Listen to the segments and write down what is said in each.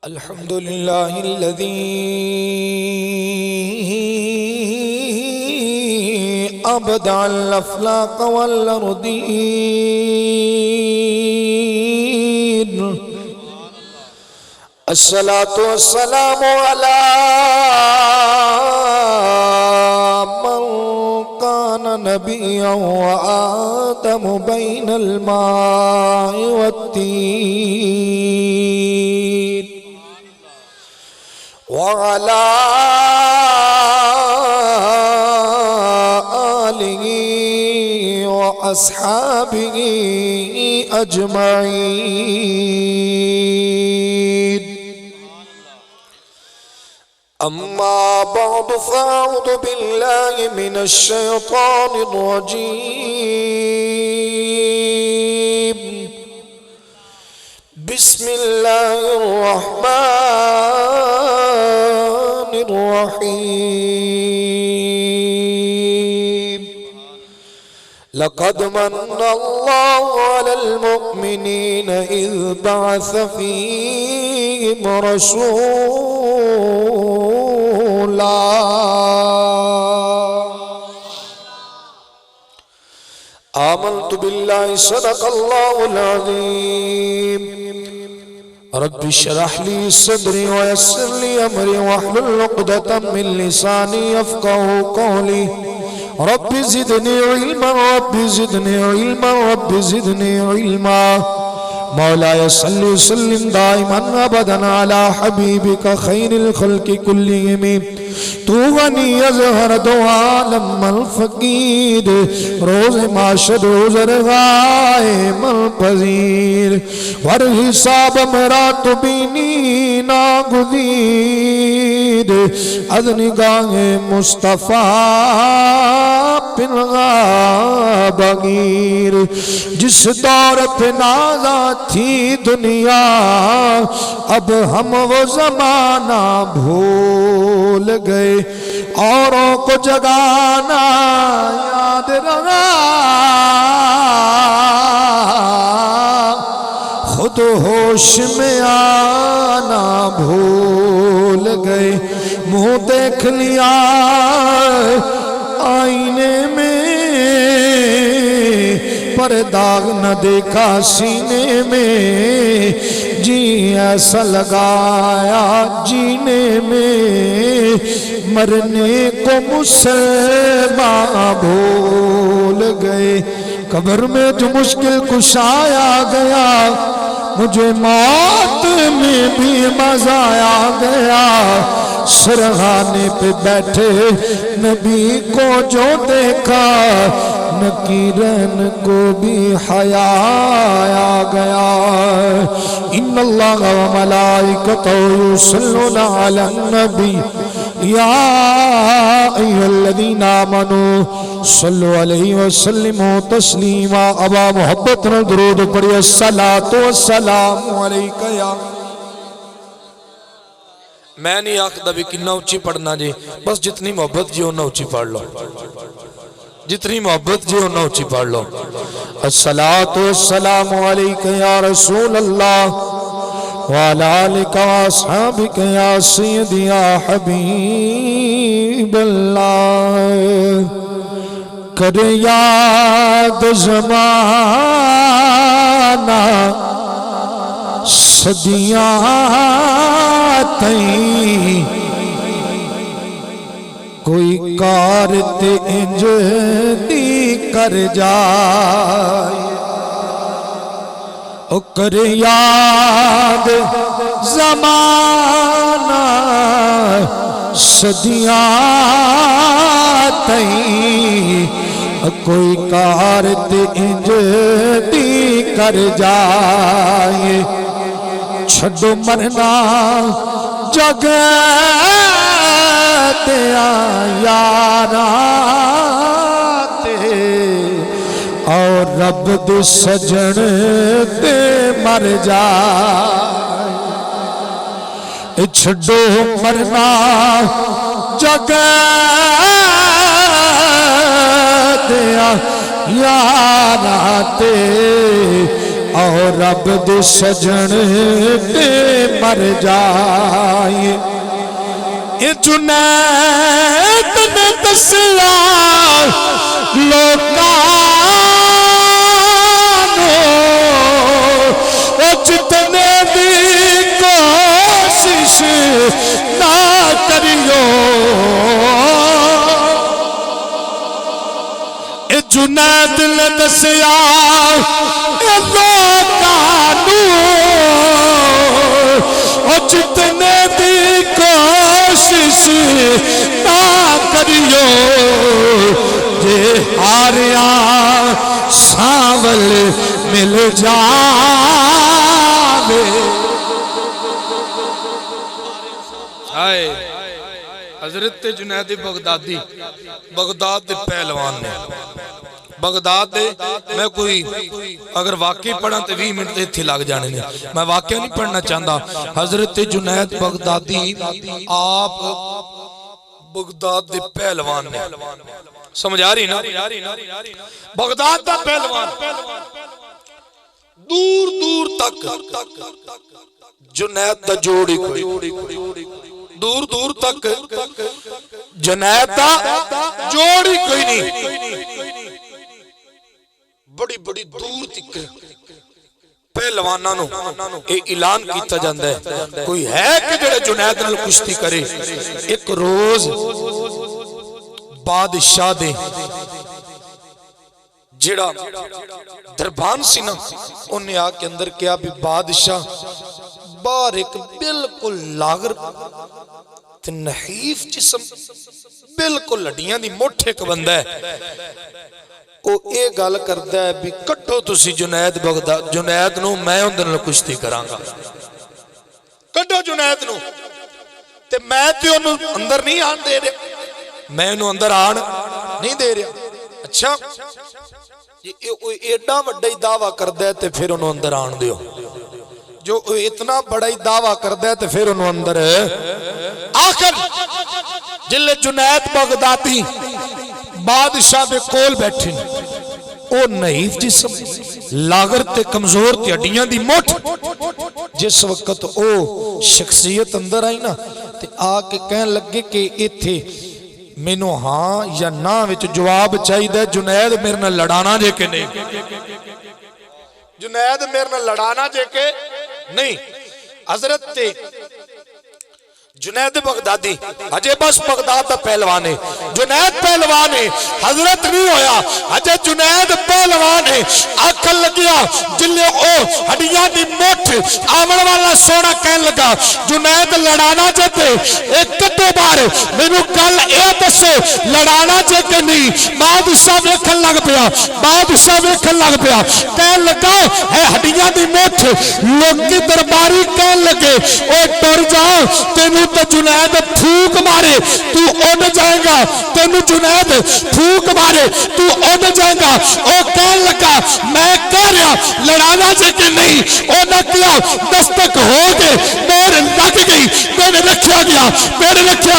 الحمد لله الذي أبدع الأفلاق والأرضين. الصلاة والسلام على من كان نبيا وآدم بين الماء والتين، وعلى آله وأصحابه أجمعين. أما بعد فأعوذ بالله من الشيطان الرجيم. بسم الله الرحمن الرحيم. لقد من الله على المؤمنين إذ بعث فيهم رسولا آمنت بالله صدق الله العظيم. رب اشرح لي صدري ويسر لي أمري واحلل عقدة من لساني يفقهوا قولي. رب زدني علما رب زدني علما رب زدني علما. مولاي صل وسلم دائما ابدا على حبيبك خير الخلق كلهم. تو غنی از ہر دو عالم الفقیر، روز معاشر روز رغائے ملپذیر. ور حساب میرا تو بینی ناگزیر، از نگاہ مصطفیٰ پنغا بغیر. جس دور پہ نازا تھی دنیا، اب ہم وہ زمانہ بھول گئے. اوروں کو جگانا یاد رہا، خود ہوش میں آنا بھول گئے. منہ دیکھ لیا آئینے میں، پر داغ نہ دیکھا سینے میں. جی ایسا لگایا جینے میں، مرنے کو مسلمان بھول گئے. قبر میں جو مشکل کشایا گیا، مجھے موت میں بھی مزہ آ گیا. سرغانے پہ بیٹھے نبی کو جو دیکھا، نکیرن کو بھی حیا آ گیا. ان اللہ و ملائکتہ یصلون علی النبی یا ایھا الذین آمنوا صلوا علیہ وسلموا تسلیما. ابا محبت نال درود پڑھیے. الصلاۃ والسلام علیک یا. میں نہیں آخدا بھی کتنا اونچی پڑھنا جی، بس جتنی محبت جی اتنا اونچی پڑھ لو، جتنی محبت جی اتنا اونچی پڑھ لو. الصلاۃ والسلام علیک یا رسول اللہ وعلی آلک واصحابک یا سیدی یا حبیب اللہ. کر یاد زمانہ صدیاں تئیں، کوئی کار تے انج دی کر جائے. او کر یاد زمانہ صدیاں تئیں، کوئی کار تے انج دی کر جائے. چھڈو مرنا جگ تیا یارا تے، اور رب دے سجن تے مر جائے. چھڈو مرنا جگ تیا یارا تے، اور رب دے سجن تے مر جائے یہ جنید نے دسیا لوکانو او جتنے دی کوشش نہ کریو اے جنید نے دسیا لوکانو او جتنے دی کوشش نہ کریو جے ہاریا ساول مل جاوے حضرت جنید بغدادی بغداد دے پہلوان نے بغداد دے میں کوئی اگر واقعی پڑھا تو 20 منٹ تھی لگ جانے نے میں واقعہ نہیں پڑھنا چاہتا حضرت جنید بغدادی آپ بغداد دے پہلوان نے سمجھ آ رہی نا بغداد دا پہلوان دور دور تک جنید دا جوڑی کوئی دور دور تک جنید دا جوڑی کوئی نہیں بڑی بڑی دور تک پہلوانہ نو اے اعلان کیتا جاندہ ہے کوئی ہے کہ جڑے جنید نال کشتی کرے ایک روز بادشاہ دے جڑا دربان سی نا انہیں آکے اندر کیا بھی بادشاہ باہر ایک بالکل لاغر نحیف جسم بالکل لڑیاں دی موٹھے ایک بندہ ہے او اے گال کردہ ہے بھی کٹو تسی جنید نو میں اندر کشتی کرانگا کٹو جنید نو تے میں تے انہوں اندر نہیں آن دے رہے میں انہوں اندر آن نہیں دے رہے اچھا ایڈا وڈائی دعویٰ کردہ ہے تے پھر انہوں اندر آن دیو جو اتنا بڑائی دعویٰ کردہ ہے تے پھر انہوں اندر آخر جلے جنید بغدادی بادشاہ دے کول بیٹھے او نحیف جسم لاغر تے کمزور تے ہڈیاں دی موٹھ جس وقت او شخصیت اندر آئی نا تے آکے کہن لگے کہ ایتھے مینوں ہاں یا نا وچ جواب چاہی دے جنید میرے نہ لڑانا جے کے نہیں جنید میرے نہ لڑانا جے کے نہیں حضرت تے جنید بغدادی اجے بس بغداد دا پہلوان ہے جنید پہلوان ہے حضرت نہیں ہویا اجے جنید پہلوان ہے آکھن لگیا جلے او ہڈیاں دی موٹھ آمن والا سونا کہن لگا جنید لڑانا جاتے ایک کٹے بار مینوں کل اے دسو لڑانا جے کہ نہیں بادشاہ ویکھن لگ پیا کہن لگا اے ہڈیاں دی موٹھ لوکی درباری کہن لگے او ٹر جاؤ تینوں تو جنید پھوک مارے تو اڑ جائے گا تینوں جنید پھوک مارے تو اڑ جائے گا او کہن لگا میں کہہ رہا لڑانا جے کہ نہیں او نہ کیا دستک ہو گئے پیر لگ گئی پیر رکھیا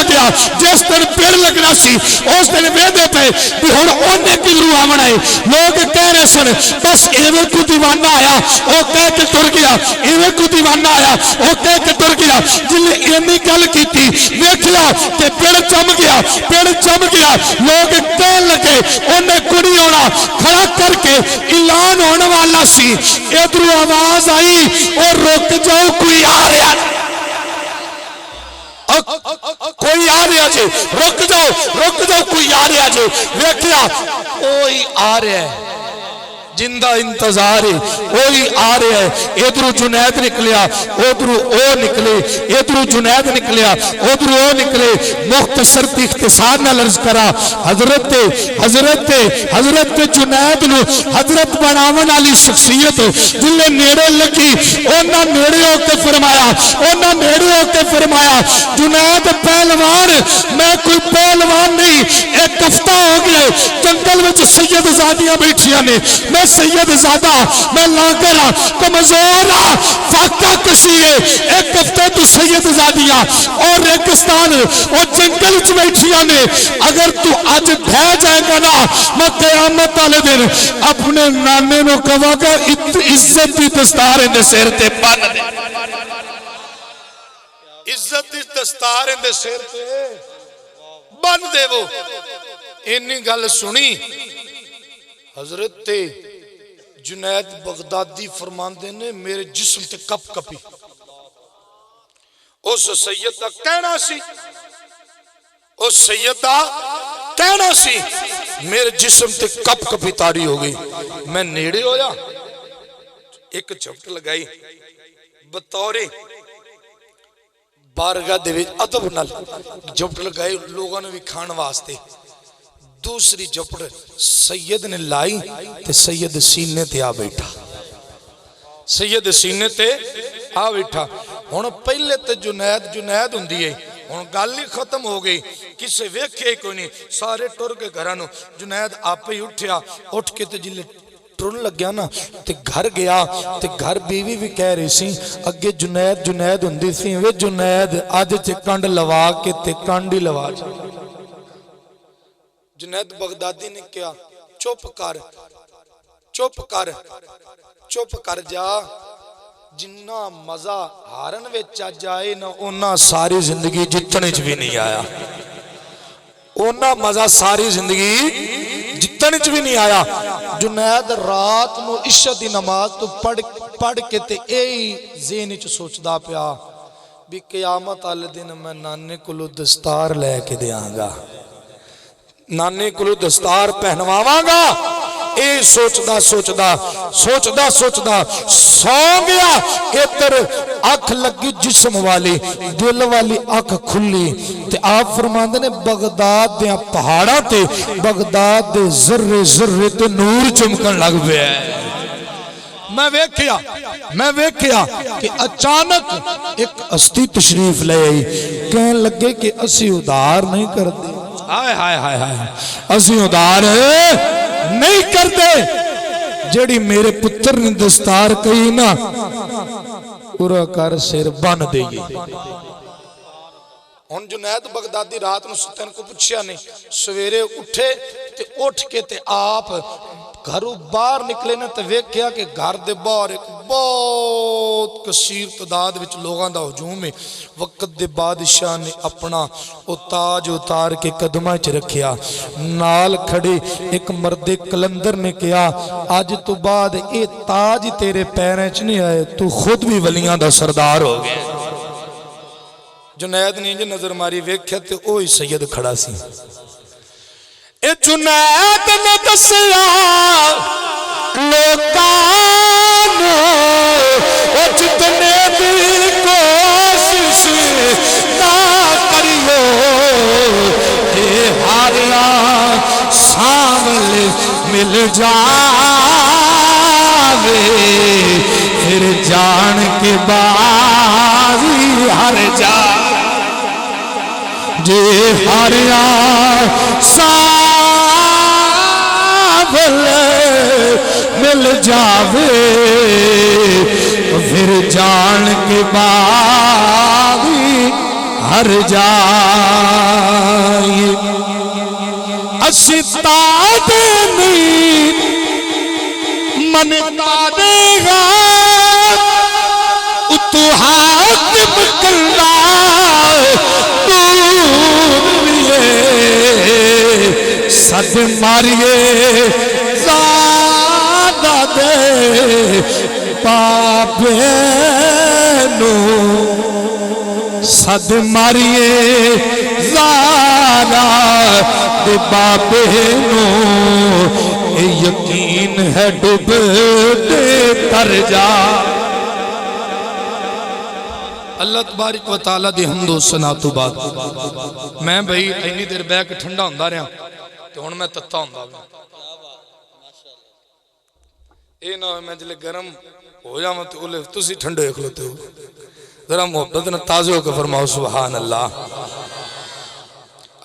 گیا جس دن پیر لگنا سی اس دن ویدے پہ بھی ہن اونے کی روح آمنا ہے لوگ کہہ رہے سن بس ایویں کو دیوانہ آیا او کہہ کے ٹر گیا ایویں کو دیوانہ آیا او کہہ کے ٹر گیا جلے اینی گل کیتی ویکھیا کہ پیڑ چم گیا لوگ کہن لگے انہیں کڑی ہونا کھڑا کر کے اعلان ہونے والا سی ادھر آواز آئی اور رک جاؤ کوئی آ رہا جے رک جاؤ کوئی آ رہا جے ویکھیا کوئی آ رہا ہے جندہ انتظار ہے وہی آ رہے ہیں ادھر جنید نکلیا ادھر او نکلے ادھر جنید نکلیا ادھر او نکلے مختصر تی اختصار نہ لرز کرا حضرت جنید نو حضرت بناون والی شخصیت جلے نیڑے لگی اونا نیڑے ہو کے فرمایا جنید پہلوان میں کوئی پہلوان نہیں ایک ہفتہ ہو گیا جنگل میں سید زادیاں بیٹھیاں نے میں سید زادہ میں لاغرہ کمزورہ فاقہ کسی ہے ایک ہفتے تو سید صاحبزادیاں اور ریگستان اور جنگل چ بیٹھیاں نے، اگر تو اج بہ جائے گا نا، میں قیامت والے دن اپنے نانے نو کہاں گا عزت دی دستار اندے سر تے بن دے، عزت دی دستار اندے سر تے بن دے۔ وہ اینی گل سنی حضرت جنید بغدادی فرماندے نے میرے جسم تے کپ کپی، اس سید دا کہنا سی، اس سید دا کہنا سی میرے جسم تے کپ کپی تاری ہو گئی۔ میں نیڑے ہویا، ایک جھپٹ لگائی بطور بارگاہ دے وچ ادب نال جھپٹ لگائی لوگاں نے بھی کھان واسطے۔ دوسری جھپٹ سید نے لائی تے سید سینے تے آ بیٹھا، سید سینے تے آ بیٹھا۔ ہن پہلے تے جنید ہوندی ہے، ہن گل ہی ختم ہو گئی، کسے ویکھے کوئی نہیں، سارے ٹر کے گھراں نو۔ جنید آپ ہی اٹھیا، اٹھ کے تے جلے ٹرن لگ گیا نا تے گھر گیا تے گھر بیوی بھی کہہ رہی سی اگے جنید ہوندی سی، وے جنید اج تے کنڈ لوا کے تے کنڈ ہی لوا چھا۔ جنید بغدادی نے کیا چپ کر چپ کر چپ کر جا، جنہ مزہ ہارن وچ جائے نہ اونا ساری زندگی جتنے چ بھی نہیں آیا، اونا مزہ ساری زندگی جتنے چ بھی نہیں آیا۔ جنید رات نو عشاء دی نماز تو پڑھ کے تے ایہی ذہن وچ سوچدا پیا بھی قیامت والے دن میں نانے کولو دستار لے کے دیاں گا، نانے کولو دستار پہنواواں گا۔ اے سوچدا سو گیا، ادھر اکھ لگی جسم والی، دل والی اکھ کھلی تے آپ فرماندے نے بغداد دے پہاڑاں تے بغداد دے ذرے ذرے تے نور چمکن لگ پیا۔ میں ویکھیا کہ اچانک ایک ہستی تشریف لے آئی، کہنے لگے کہ اسی ادھار نہیں کرتے، ہائے ہائے ہائے ہائے، اسی ادھار نہیں کرتے، جڑی میرے پتر نے دستار کہی نا پورا کر سر بن دے گی۔ ہن جنید بغدادی رات نو ستن کو پوچھیا نہیں، سویرے اٹھے تے اٹھ کے تے آپ گھروں باہر نکلے نا تے ویکھیا کہ گھر دے باہر ایک بہت کثیر تعداد وچ لوگاں دا ہجوم ہے۔ وقت دے بادشاہ نے اپنا او تاج اتار کے قدماں وچ رکھیا، نال کھڑے ایک مرد کلندر نے کہا اج تو بعد اے تاج تیرے پیراں وچ نہیں آئے، تو خود بھی ولیاں دا سردار ہو گیا۔ جنید نے نظر ماری ویکھیا تے اوہی سید کھڑا سی۔ اے جنید نے دسیا لوکانو او جتنے بھی کوشش نہ کریو، اے ہاریا سامنے مل جاوے، پھر جان کے بازی ہر جا، جے ہاریا مل جاوے، پھر جان کے بعد ہر جائے۔ استا دینی من دادے گا اتحاد مکلنا دوریے، صد ماریے زادہ دے پاپینو، صد ماریے زادہ دے پاپینو، یقین ہے ڈب دے تر جا۔ اللہ تبارک و تعالیٰ دی حمد و ثنا تو بعد میں بھئی اینی دیر بیک ٹھنڈا ہوندا رہا تو ہن میں تتا ہوندا رہا، اے نہ میں جلے گرم ہو جاواں تے اولے تسی ٹھنڈے کھلوتے ہو، ذرا محبت نہ تازہ ہو کے فرماؤ سبحان اللہ۔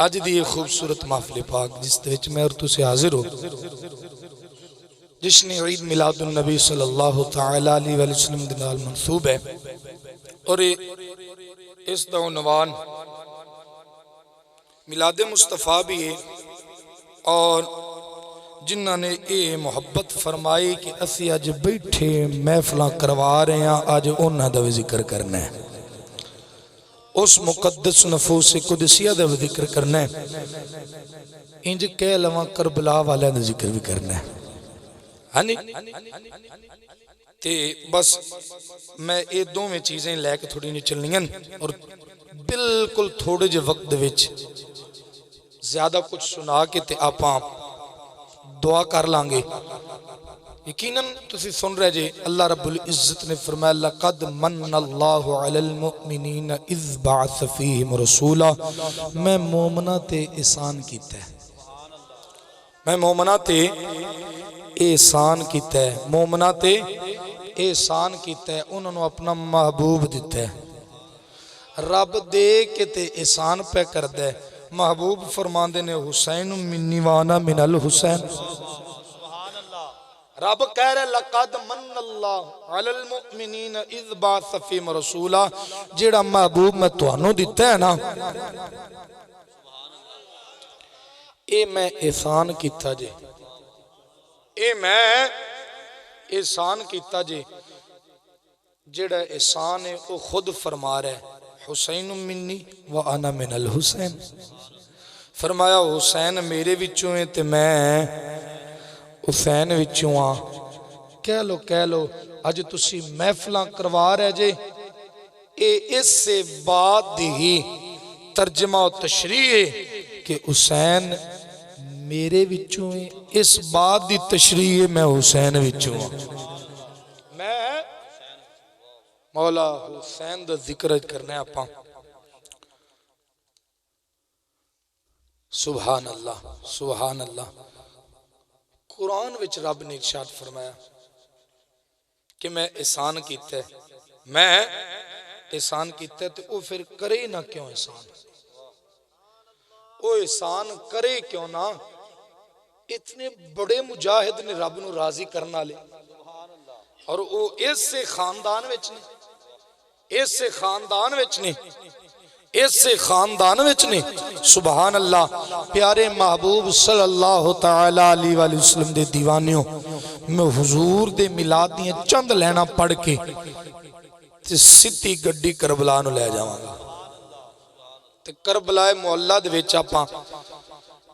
اج دی خوبصورت محفل پاک جس دے وچ میں اور تسی حاضر ہو، جشن عید میلاد النبی صلی اللہ تعالی علیہ وسلم دے نال منسوب ہے، اور اس دا عنوان میلاد مصطفیٰ بھی ہے، اور جنہاں نے یہ محبت فرمائی کہ اسی اج بیٹھے محفلاں کروا رہے ہیں، اج انہاں دا بھی ذکر کرنا ہے، اس مقدس نفوس قدسیہ دا بھی ذکر کرنا ہے، انج کہہ لواں کربلا والے دا ذکر بھی کرنا ہے۔ ہاں جی، تے بس میں یہ دونوں چیزیں لے کے تھوڑی نہیں چلنی ہیں، اور بالکل تھوڑے جے وقت وچ زیادہ کچھ سنا کے تے آپاں دعا کر لانگے۔ یقیناً تسی سن رہے جے اللہ رب العزت نے فرمایا لَقَدْ مَنَّ اللَّهُ عَلَى الْمُؤْمِنِينَ اِذْ بَعَثَ فِيهِمْ رَسُولًا، میں مومنہ تے احسان کیتا ہے، میں مومنہ تے احسان کیتا ہے، مومنہ تے احسان کیتا ہے، انہوں نے اپنا محبوب دیتا ہے، رب دے کے تے احسان پہ کر دے۔ محبوب فرماندے نے حسین منی وانا من الحسین، رب کہہ رہے لَقَدْ مَنَّ اللَّهُ عَلَى الْمُؤْمِنِينَ اِذْ بَعَثَ فِيهِمْ رَسُولًا، جیڑا محبوب میں توانوں دیتا ہے نا، اے میں احسان کیتا جے، اے میں احسان کیتا جے، جیڑا احسان ہے وہ خود فرما رہا ہے حسین منی وانا من الحسین، فرمایا حسین میرے وچوں ہے تے میں حسین وچوں ہاں۔ کہہ لو اج تسی محفلاں کروا رہے جے، اے اس سے بعد ہی ترجمہ و تشریح ہے کہ حسین میرے وچوں ہے، اس بات دی تشریح ہے میں حسین وچوں ہاں، میں مولا حسین دا ذکر کرنا ہے اپاں۔ سبحان اللہ سبحان اللہ، قرآن وچ رب نے ارشاد فرمایا کہ میں احسان کیتا ہے، میں احسان کیتا ہے، تو وہ پھر کرے نہ کیوں احسان، وہ احسان کرے کیوں نہ، اتنے بڑے مجاہد نے رب نو راضی کرنا لے، اور وہ اس سے خاندان وچ نے، اس سے خاندان وچ نے، اس سے خاندان وچ نے۔ سبحان اللہ، پیارے محبوب صلی اللہ تعالی علیہ وآلہ وسلم دے دیوانیوں، میں حضور دے میلاد دیاں چند لینا پڑھ کے تے سیدھی گڈی کربلا نو لے جاواں گا، تے کربلا معلی دے وچ آپاں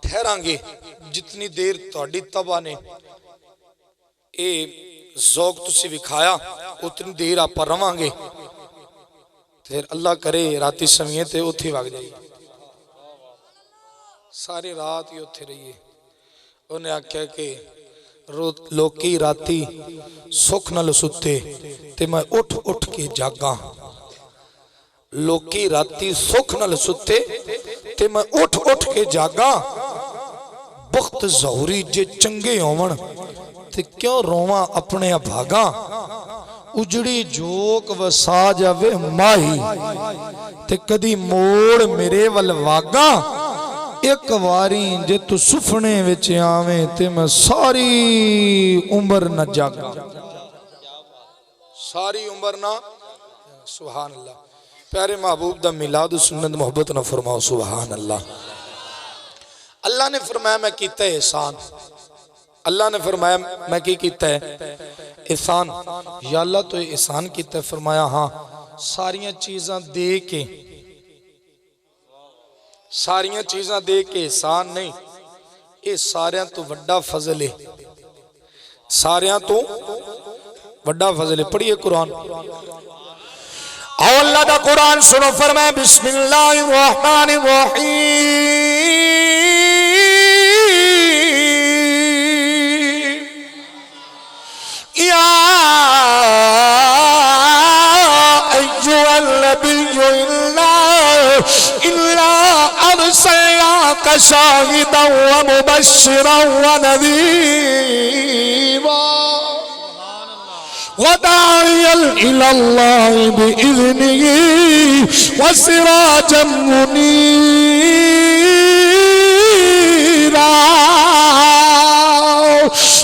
ٹھہراں گے، جتنی دیر تہاڈی تباہ نے اے ذوق تسی وکھایا اتنی دیر آپاں رواں گے، پھر اللہ کرے راتی سمیے تے اتھی وگ جائیے، ساری رات ہی اتھے رہیے۔ انہیں آکھیا کہ لوکی راتی سکھ نال ستے تے میں اٹھ کے جاگاں، لوکی راتی سکھ نال ستے تے میں اٹھ کے جاگاں، بخت ظہوری جے چنگے ہون تے کیوں رواں اپنے بھاگاں، اجڑی جوک وسا جاوے ماہی تے کدی موڑ میرے والواگاں، ایک واری جے تو سفنے وچ آویں تے میں ساری عمر نہ جاگاں، ساری عمر نہ۔ سبحان اللہ، پیارے محبوب دا میلاد سنت محبت نہ فرماؤ سبحان اللہ۔ اللہ نے فرمایا میں کیتا ہے احسان، اللہ نے فرمایا میں کی کیتا ہے احسان، یا اللہ تو احسان کیتا ہے، فرمایا ہاں ساریاں چیزاں دے کے، ساریاں چیزاں دے کے احسان نہیں، یہ ساریاں تو وڈا فضل ہے، ساریاں تو وڈا فضل ہے۔ پڑھئے قرآن، اور اللہ دا قرآن سنو، فرمایا بسم اللہ الرحمن الرحیم، یا ایھا النبی الا ارسلناک شاہدا ومبشرا ونذیرا وداعيا إلى الله بإذنه وسراجا منيرا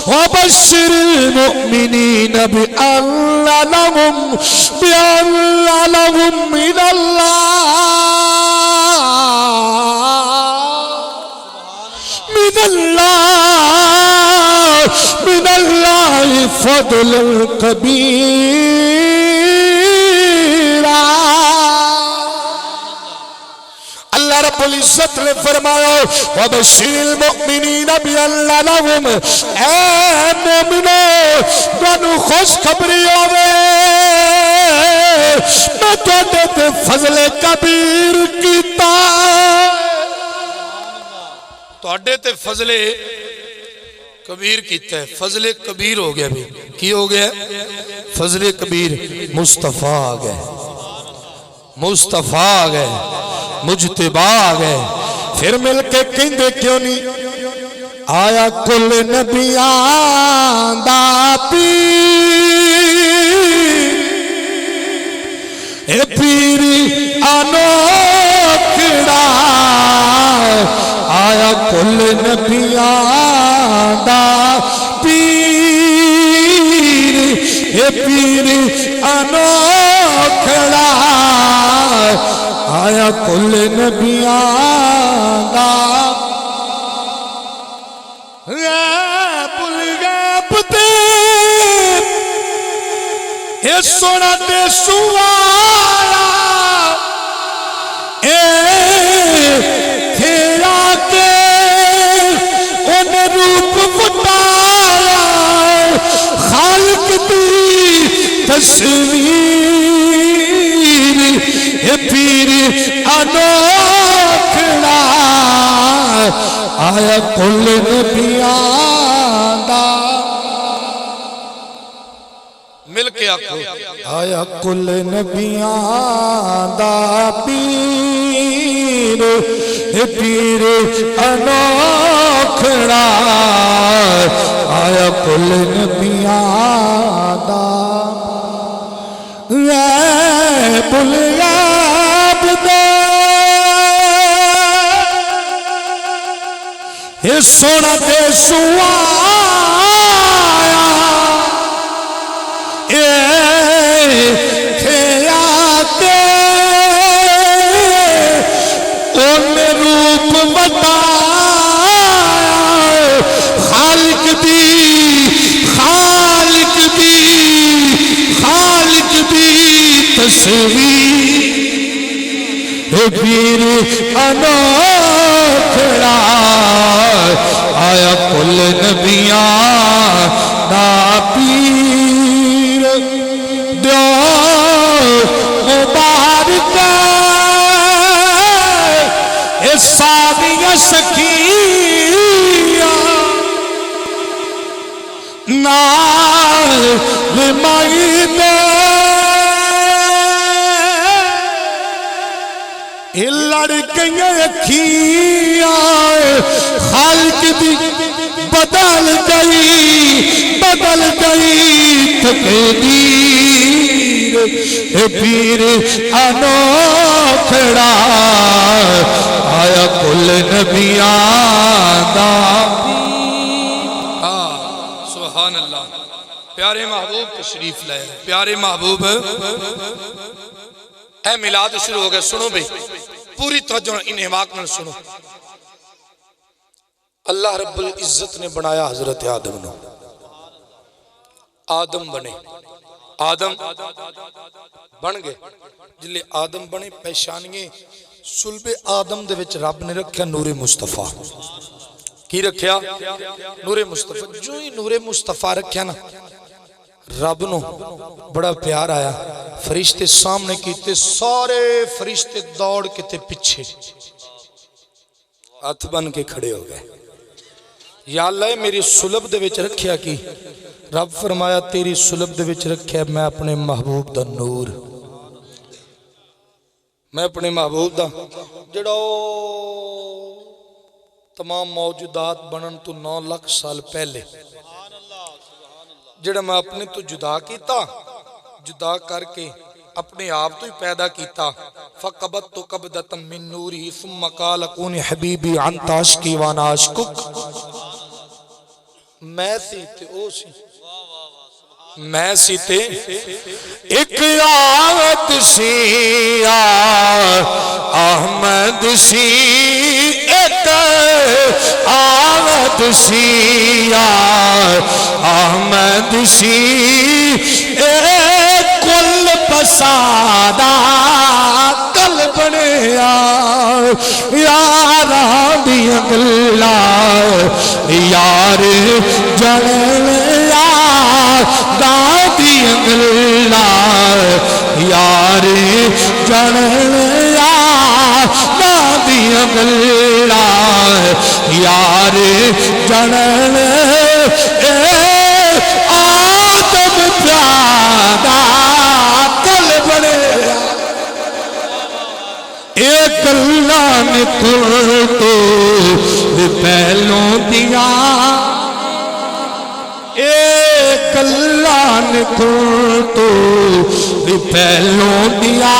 وبشر المؤمنين بأن لهم من الله فضلا كبيرا اللہ رب العزت نے فرمایا وَبَشِّرِ الْمُؤْمِنِينَ بِأَنَّ لَهُمْ اے مومنوں تانوں خوشخبری ہوے میں تواڈے تے فضل کبیر کیتا تواڈے تے فضل کبیر کیتا ہے فضل کبیر ہو گیا بھی کی ہو گیا فضل کبیر مصطفیٰ آ گئے مصطفیٰ آ گئے مجتبی آ گئے پھر مل کے کہندے کیوں نہیں آیا کل نبیان دا پیر اے پیری انوکھڑا آیا کل نبیان دا پیر اے پیری انوکھڑا آیا کل نبیان دا غیب الغیب تے اے سونا تے سوالا اے تھیرا کے ان روپ وٹایا خالق دی تصویر اے پیر انوکھڑا آیا کل نبیان دا مل کے آکھو آیا کل نبیان دا پیر اے پیر انوکھڑا آیا کل نبیان دا غیب الغیب دا اے سونا تے سوایا اے تھیا تے ان روپ بتایا خالق دی تصویر اے پیر انوکھڑا آیا کل نبیان دا پیر دیو مبارک اے سادیاں سکیاں نال مائدے لڑ گئی اکھیاں خالق دی بدل گئی تقدیر اے پیر انوکھڑا آیا کل نبیان دا سبحان اللہ پیارے محبوب تشریف لائے پیارے محبوب اے میلاد شروع ہو گئے سنو بھئی پوری توجہ انہماک میں سنو اللہ رب العزت نے بنایا حضرت آدم نے آدم بنے آدم بن گئے جلے آدم بنے پیشانیے سلب آدم دے وچ رب نے رکھیا نور مصطفیٰ کی رکھیا نور مصطفیٰ جو ہی نور مصطفیٰ رکھیا نا رب نو بڑا پیار آیا فرشتے سامنے کیتے سارے فرشتے دوڑ کے تے پیچھے ہاتھ بن کے کھڑے ہو گئے یا اللہ میری سلب دے وچ رکھیا کی رب فرمایا تیری سلب دے وچ رکھیا میں اپنے محبوب دا نور میں اپنے محبوب دا جڑا تمام موجودات بنن تو 9 لاکھ سال پہلے جڑا میں اپنے تو جدا کیتا جدا کر کے اپنے آپ تو ہی پیدا کیتا فقبت تو قبضۃ من نوری ثم قال کون حبیبی انت عشقی وانا عشقک میں سی تے او سی میں سی تے ایک آوت سی احمد سی ایک آوت سی احمد سی اے کل پسادہ کل بنیا یاراں دیاں گلاں یار جڑیا دادیاں گلاں یار جڑیا دادیاں گلاں یار جڑن آدم پیادہ کل بڑے ایک اللہ نے تو پہلوں دیا ایک اللہ نے تو پہلوں دیا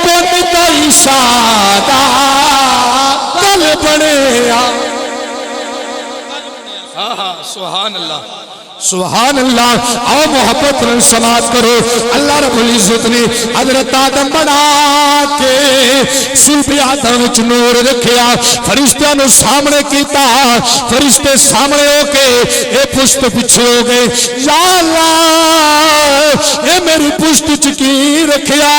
کن دائی سادہ کل بڑیا سبحان اللہ سبحان اللہ. آؤ محبت رن سماعت کرو. اللہ رب العزت نے حضرت آدم بنا کے سلب آدم وچ نور رکھیا, فرشتیاں نو سامنے کیتا, فرشتے سامنے ہو کے اے پشت پیچھے ہو گئے. یا اللہ اے میری پشت چ کی رکھیا,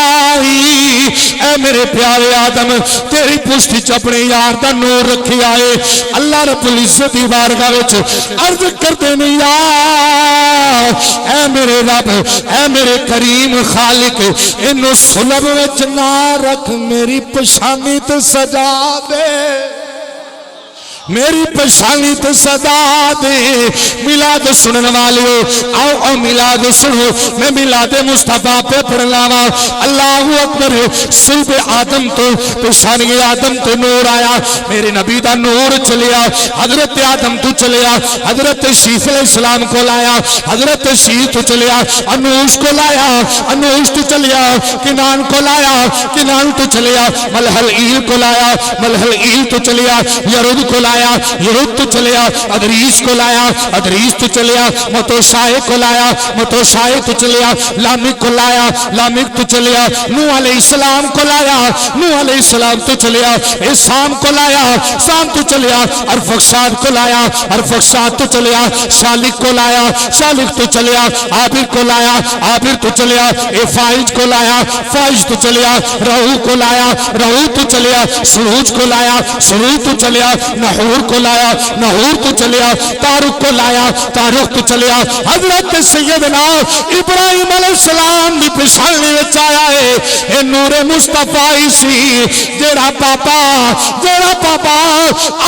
اے میرے پیارے آدم تیری پشت چ اپنے یار دا نور رکھیا ہے. اللہ رب العزت دی بارگاہ وچ عرض کردے نے یا اے میرے رب اے میرے کریم خالق انو سلب وچ نہ رکھ, میری پشانی تے سجا دے, میری پشانی تے صدا دے. میلاد سنن والیو آؤ آؤ میلاد سنو. میں میلاد مصطفیٰ پہ پڑھنا وا. اللہ اکبر. صلب آدم تو پشانی آدم تو نور آیا, میرے نبی دا نور چلیا, حضرت آدم تو چلیا, حضرت شیس علیہ السلام کو لایا, حضرت شیس تو چلیا, انوش کو لایا, انوش تو چلیا, کنان کو لایا, کنان تو چلیا, ملحل ایل کو لایا, ملحل ایل تو چلیا, یرد کو لایا, یرد تو چلیا, ادریس کو لایا, ادریس تو چلیا, متوشائے کو لایا, متوشائے تو چلیا, لامک کو لایا, لامک تو چلیا, نوح علیہ السلام کو لایا, نوح علیہ السلام تو چلیا, سام کو لایا, سام تو چلیا, ارفخشاد کو لایا, ارفخشاد تو چلیا, شالک کو لایا, شالک تو چلیا, عابر کو لایا, عابر تو چلیا, فائج کو لایا, فائج تو چلیا, رہو کو لایا, رہو تو چلیا, سروج کو لایا, سروج تو چلیا, نحور کو لایا, نحور تو چلیا, تارق کو لایا, تارق تو چلیا. حضرت سیدنا ابراہیم علیہ السلام دی پشانی وچ آیا ہے. اے نور مصطفیٰ سی جیڑا پاپا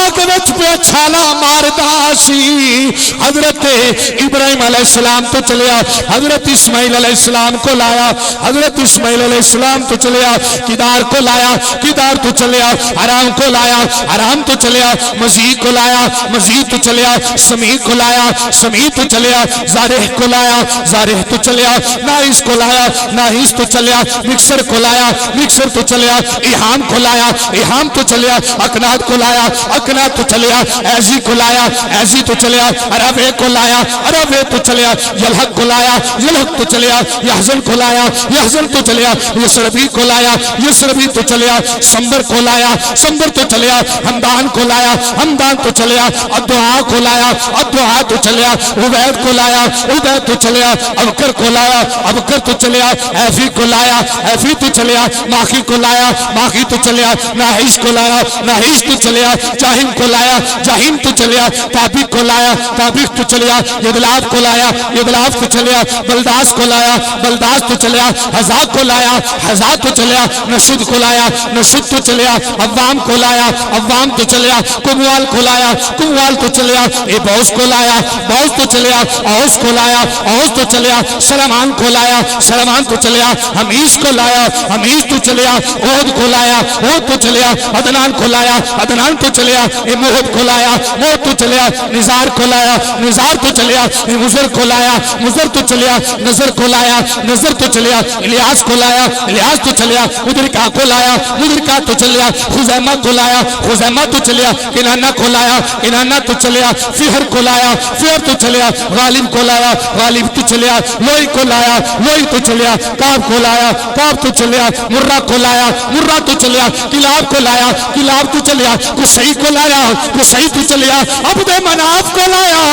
آگ وچ پہ چھالا ماردا سی. حضرت ابراہیم علیہ السلام تو چلیا, حضرت اسماعیل علیہ السلام کو لایا, حضرت اسماعیل علیہ السلام تو چلیا, کدار کو لایا, کدار تو چلیا, حرام کو لایا, حرام تو چلیا, مزید کو لایا, مزید تو چلیا, سمیع کو لایا, سمیع تو چلیا, زارح کو لایا, زارح تو چلیا, ناہیس کو لایا, ناہیس تو چلیا, مکسر کو لایا, مکسر تو چلیا, ایہام کو لایا, ایہام تو چلیا, اکنات کو لایا, اکنات تو چلیا, ایزی کو لایا, ایزی تو چلیا, عربے کو لایا, عربے تو چلیا, یلحق کو لایا, یلحق تو چلیا, یحزن کو لایا, یحزن تو چلیا, یسربی کو لایا, یسربی تو چلیا, سمبر کو لایا, سمبر تو چلیا, ہمدان کو لایا, ہمدان تو چلیا, ادعا کو لایا, ادعا تو چلیا, عبید کو لایا, عبید تو چلیا, ابکر کو لایا, ابکر تو چلیا, ایفی کو لایا, ایفی تو چلیا, ماخی کو لایا, ماخی تو چلیا, ناہیش کو لایا, ناہیش تو چلیا, جاہم کو لایا, جاہم تو چلیا, تابق کو لایا, تابق تو چلیا, یدلاف کو لایا, یدلاف تو چلیا, بلداس کو لایا, بلداس تو چلیا, حزاق کو لایا, حزاق تو چلیا, نشد کو لایا, نشد تو چلیا, عوام کو لایا, عوام تو چلیا, کموال کو لایا, کموال تو چلیا, اے بوس کو لایا, بوس تو چلیا, اوس کو لایا, اوس تو چلیا, سلمان کو لایا, سلمان تو چلیا, حمیش کو لایا, حمیش تو چلیا, عہد کو لایا, عہد تو چلیا, عدنان کو لایا, عدنان تو چلیا, اے محد کو لایا, محد تو چلیا, نزار کو لایا, نزار تو چلیا, اے مزر کو لایا, مزر تو چلیا, نظر کو لایا, نظر تو چلیا, الیاس کو لایا, الیاس تو چلیا, مدرکہ کو لایا, مدرکہ تو چلیا, خزیمہ کو لایا, خزیمہ تو چلیا, کنانہ کو لایا, کنانہ تو چلیا, فہر کو لایا, فہر تو چلیا, غالب کو لایا, غالب تو چلیا, لوئی کو لایا, لوئی تو چلیا, کعب کو لایا کعب تو چلیا مرہ کو لایا مرہ تو چلیا کلاب کو لایا کلاب تو چلیا قصی کو لایا قصی تو چلیا عبد مناف کو لایا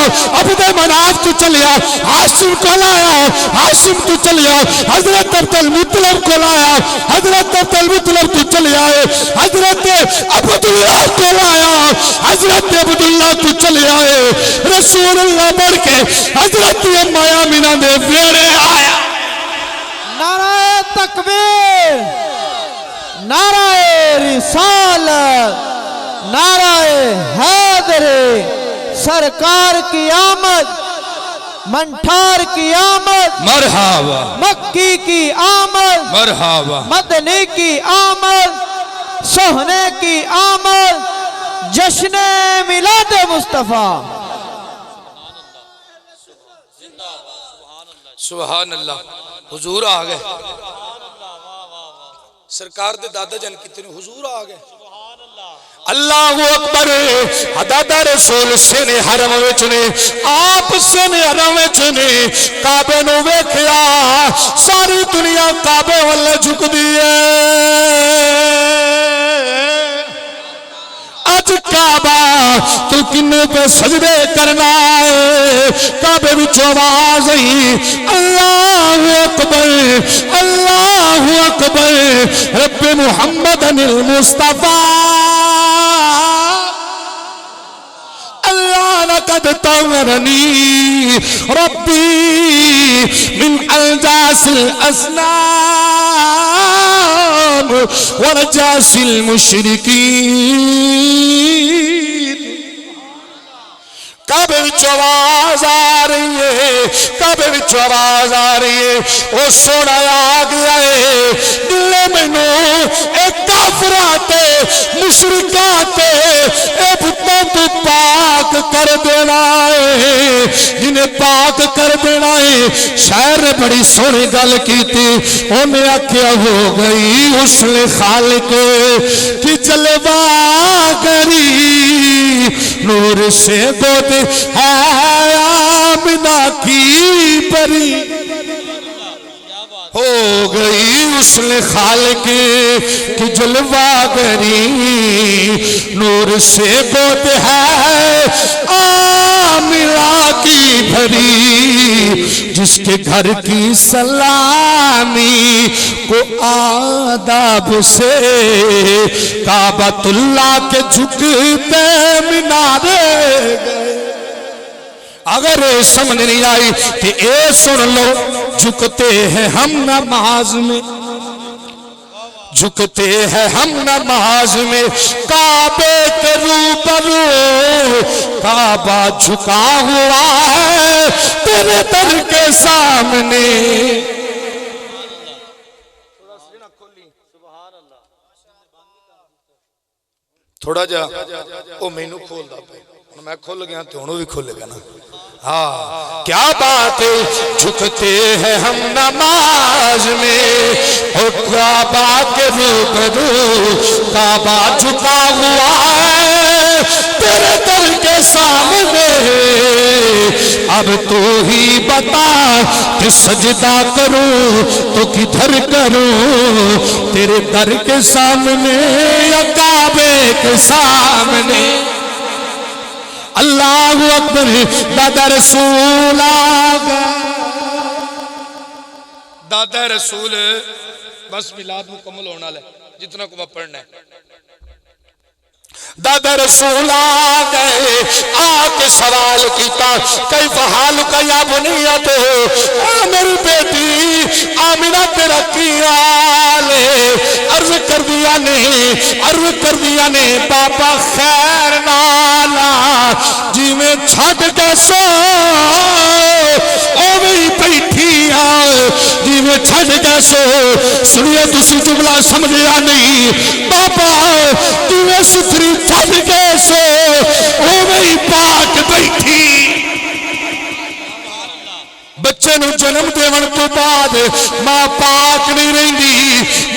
عبد مناف تو چلیا ہاشم کو لایا ہاشم تو چلیا حضرت عبد المطلب کو لایا حضرت عبد المطلب تو چلیا حضرت عبداللہ کو لایا حضرت عبداللہ تو چلیا رسول اللہ بڑھ کے حضرت اما آمنہ دے ویڑے آیا نعرہ تکبیر نعرہ رسالت نعرہ حیدر سرکار کی آمد منٹھار کی آمد مرحبا مکی کی آمد مرحبا مدنی کی آمد سہنے کی آمد جشن میلاد مصطفیٰ سبحان اللہ حضور آ گئے سرکار دے دادا جان کتنے حضور آ گئے اللہ اکبر دادا رسول سنے حرم وچنے آپ سنے حرم وچنے کعبے نو ویکھیا ساری دنیا کعبے والے جھک دیئے اج کعبہ تو کنے پہ سجدے کرنا ہے کعبے وچ آواز آئی اللہ اکبر اللہ اکبر رب محمد المصطفیٰ اللہ لقد طورنی ربی من الجاس الاسنام ورجاس المشرکین کعبے وچ آواز آ رہی ہے کعبے وچ آواز آ رہی ہے او سونا آ گیا ہے دلے مینو اے کافراتے مشرکاتے اے بتاں تو پاک کر دینا ہے جنہیں پاک کر دینا ہے شاعر نے بڑی سونی گل کی تھی انہیں آکھیا ہو گئی حسن خالق کی جلوہ گری نور سے بود ہے آمنہ کی پری ہو گئی حسن خالق کی جلوہ گری نور سے بود ہے آمنہ کی بھری جس کے گھر کی سلامی کو آداب سے کعبۃ اللہ کے جھکتے مینارے گئے اگر سمجھ نہیں آئی کہ اے سن لو جھکتے ہیں ہم نماز میں جھکتے ہیں ہم نماز میں کعبے کے روبرو کعبہ جھکا ہوا ہے تیرے در کے سامنے تھوڑا جا او مینو کھول دا پہ میں کھول گیا تو انہوں بھی کھولے گا نا ہاں کیا بات جھکتے ہیں ہم نماز میں اور کعبہ کے روبرو کعبہ جھکا ہوا ہے تیرے در کے سامنے اب تو ہی بتا کہ سجدہ کروں تو کدھر کروں تیرے در کے سامنے یا کعبے کے سامنے اللہ اکبر دادا رسول آگا دادا رسول بس میلاد مکمل ہونا لے جتنا کو میں پڑھنا ہے دادا رسول آگئے آکے سوال کیتا کیف حال کا یا بنیت میری بیٹی آمنہ تیرا کیا لے عرض کر دیا نے بابا خیر نالا جی میں چھٹ کے سو او بھی بیٹھی آئے جی میں چھٹ کے سو سنیے دوسری جملہ سمجھیا نہیں بابا جی میں ستری چھٹ کے سو او بھی پاک بیٹھی بچے نو جنم دیون تو بعد ماں پاک نہیں رہندی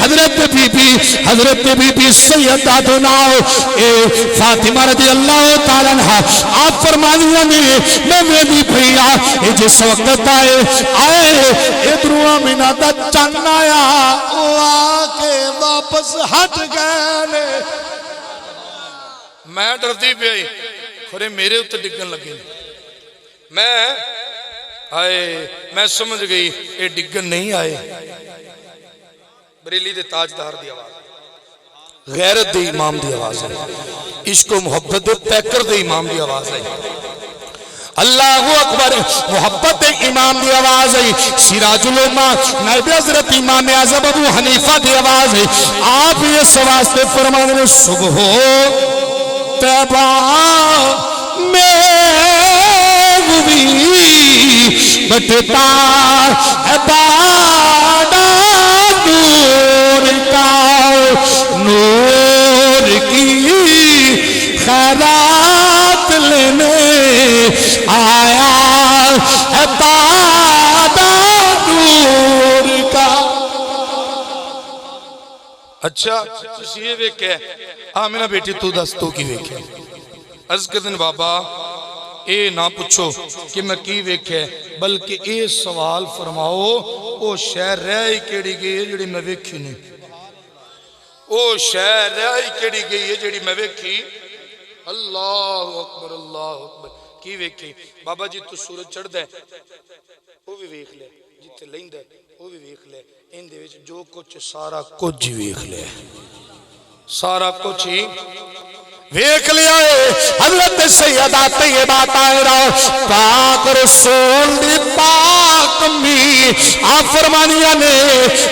حضرت بی بی سیداتنا فاطمہ رضی اللہ تعالیٰ عنہ آپ فرمانیاں نے میں میری بھیا جس وقت آئے ادھروں آمینہ دا چن آیا وہ آکے واپس ہٹ گئے نے میں ڈردی پہ آئی خورے میرے اتر ڈگن لگے میں سمجھ گئی یہ ڈگن نہیں آئے بریلی دے تاجدار دی آواز غیرت دے امام دی آواز ہے عشق و محبت دے پیکر دے امام دی آواز ہے اللہ اکبر محبت امام دی آواز ہے سراج الامہ نائب حضرت امام اعظم ابو حنیفہ دی آواز ہے آپ یہ سواستے فرمانے میں صبح طیبہ میں ہوئی بٹتا ہے بادا نور کی خیرات لینے آیا ہے بادا نور کا اچھا تسی یہ ویکھے آمینہ بیٹی تو دس تو کی ویکھے عرض کردن بابا اے نہ پوچھو کہ میں کی ویکھے بلکہ اے سوال فرماؤ او شہر رہی کیڑی گئی ہے جڑی میں ویکھی نہیں او شہر رہی کیڑی گئی ہے جڑی میں ویکھی اللہ اکبر کی ویکھی بابا جی تو سورج چڑھ دے وہ بھی ویکھ لے جتے لیں دے وہ بھی ویکھ لے ان دے وچ جو کچھ سارا کچھ ہی ویکھ لے سارا کچھ ہی ویکھ لیا ہے حضرت سیدہ طیبہ طاہرہ پاک رسول دی پاک می آپ فرمانیاں نے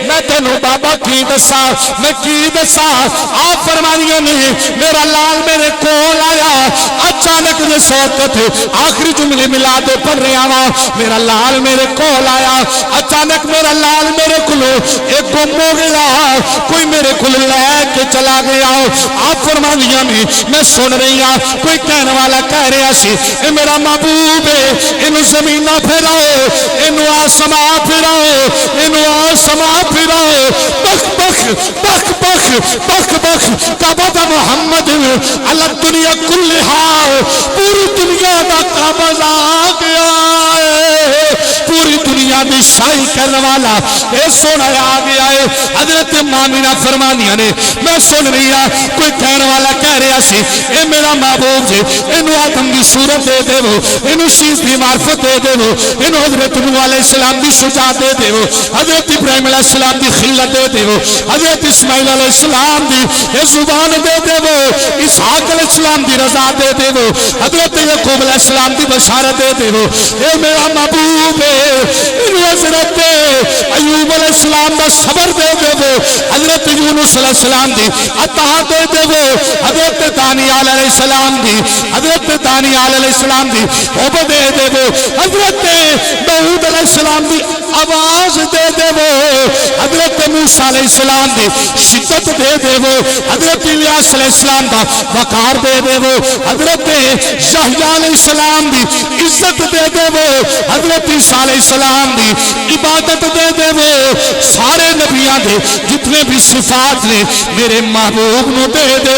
میں تینوں بابا کی دسا میں کی دسا آپ فرمانیاں نے میرا لال میرے کول آیا اچانک جس وقت آخری جملے ملا دے پڑھ رہا ہوا میرا لال میرے کول آیا اچانک میرا لال میرے کلو ایک گم ہو گیا کوئی میرے کل لے کے چلا گیا آپ فرمانیاں نے میں سن رہی ہوں کوئی کہنے والا کہہ رہا سی اے میرا محبوب ہے انہوں زمینہ پھراؤ انہوں آسمان پھراؤ انہوں آسمان پھراؤ بخ بخ بخ بخ بخ بخ قبض محمد اللہ دنیا کلہا پوری دنیا دا قبض آ گیا پوری دنیا دی شاہی کرنے والا اے سونا آ گیا ہے حضرت مامینہ فرمانیاں نے میں سن رہی ہوں کوئی کہنے والا کہہ رہا سی اے میرا محبوب جی انہوں آدم کی صورت دے دے وہ انہوں شیز دی معرفت دے دے وہ انہوں حضرت نوح علیہ السلام دی شجاعت دے دے وہ حضرت ابراہیم علیہ السلام دی خلت دے دے وہ حضرت اسماعیل علیہ السلام دی زبان دے دے وہ اسحاق علیہ السلام دی رضا دے دے وہ حضرت یعقوب علیہ السلام دی بشارت دے دے وہ اے میرا محبوب انہوں حضرت ایوب علیہ السلام دا صبر دے دے وہ حضرت یونس علیہ السلام دی عطا دے دے وہ حضرت دانیال علیہ السلام دی حضرت دانیال علیہ السلام دی عبد دے دے حضرت داؤد علیہ السلام دی آواز دے دے حضرت موسیٰ علیہ السلام دی شدت دے دے حضرت الیاس علیہ السلام دا وقار دے دے حضرت یحییٰ علیہ السلام دی عزت دے دے حضرت عیسیٰ علیہ السلام دی عبادت دے دے سارے نبیاں دے جتنے بھی صفات نے میرے محبوب نو دے دے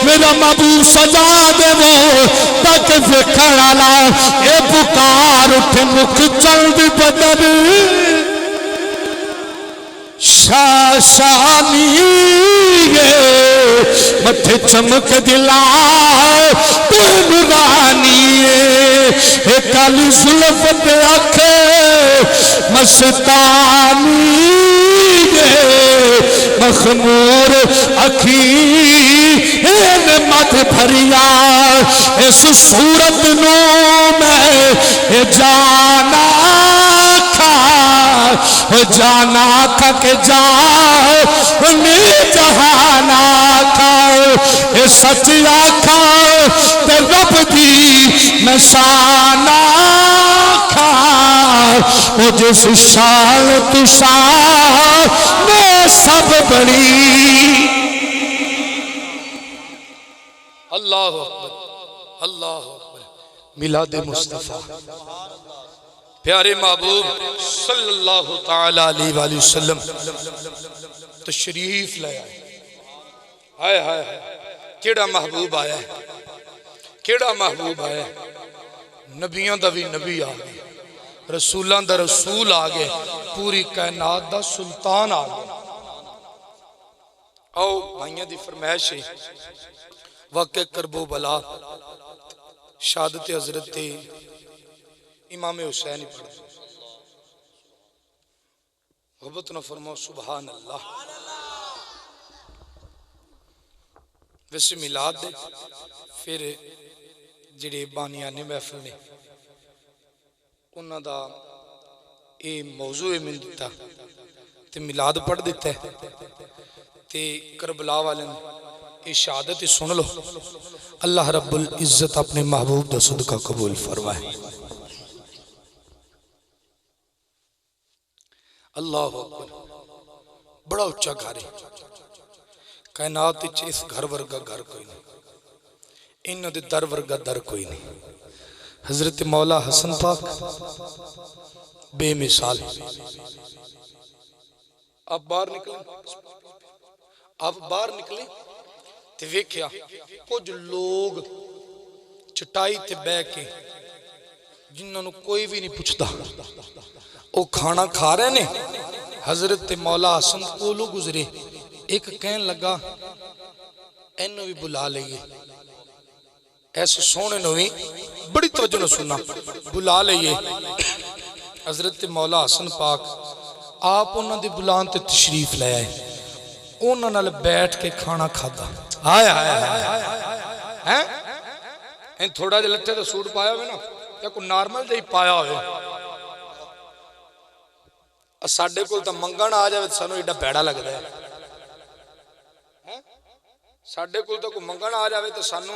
میرا محبوب سجا دے تاکہ فکر آلا اے پکار اٹھے مکھ چل دی بدر شاشانی متھے چمک دلا تو نورانی کالی زلفت آنکھے مستانی مخمور اکھی مت بھریا اس صورت نو میں جانا جانا کھا کہ جانے جہانا کھا سچ آکھا تے رب دی میں شانا کھا وہ جس شان تو شان میں سب بڑی اللہ اکبر اللہ اکبر میلاد مصطفیٰ پیارے محبوب صلی اللہ تعالی علیہ وآلہ وسلم تشریف لے آئے ہائے کیڑا محبوب آیا ہے، کیڑا محبوب آیا ہے، نبیوں دا بھی نبی آ گئے، رسولان دا رسول آ گئے، پوری کائنات دا سلطان آ گئے۔ آؤ بھائیاں دی فرمائش ہے، واقع کربو بلا شہادت حضرت امام حسین پڑھ محبت نہ فرماؤ سبحان اللہ۔ ویسے میلاد دے پھر جڑے بانیان محفل نے انہاں دا اے موضوع من دیتا تے میلاد پڑھ دیتا ہے تے کربلا والے اے شہادت سن لو، اللہ رب العزت اپنے محبوب دا صدقہ قبول فرمائے۔ اللہ اکبر، بڑا اچھا گھر ہے، کائنات وچ اس گھر ورگا گھر کوئی نہیں، انہاں دے در ورگا در کوئی نہیں۔ حضرت مولا حسن پاک بے مثال۔ آپ باہر نکلیں تے ویکھیا کچھ لوگ چٹائی تے بہ کے جنہاں نو کوئی بھی نہیں پوچھتا وہ کھانا کھا رہے نے، حضرت مولا حسن کولو گزرے، ایک کہن لگا اینو بھی بلا لئیے، ایسے سونے نو بھی بڑی توجہ نہ سننا، بلا لئیے۔ حضرت مولا حسن پاک آپ انہاں دی بلان تے تشریف لے آئے، انہاں نال بیٹھ کے کھانا کھادا۔ آئے این تھوڑا جے لٹھے تو سوٹ پایا ہوئے نا یا کوئی نارمل جے پایا ہوئے، ساڑھے کل تا منگن آ جائے سانو ایڈا پیڑا لگ رہا ہے، ساڑھے کل تا کوئی منگن آ جائے تو سانو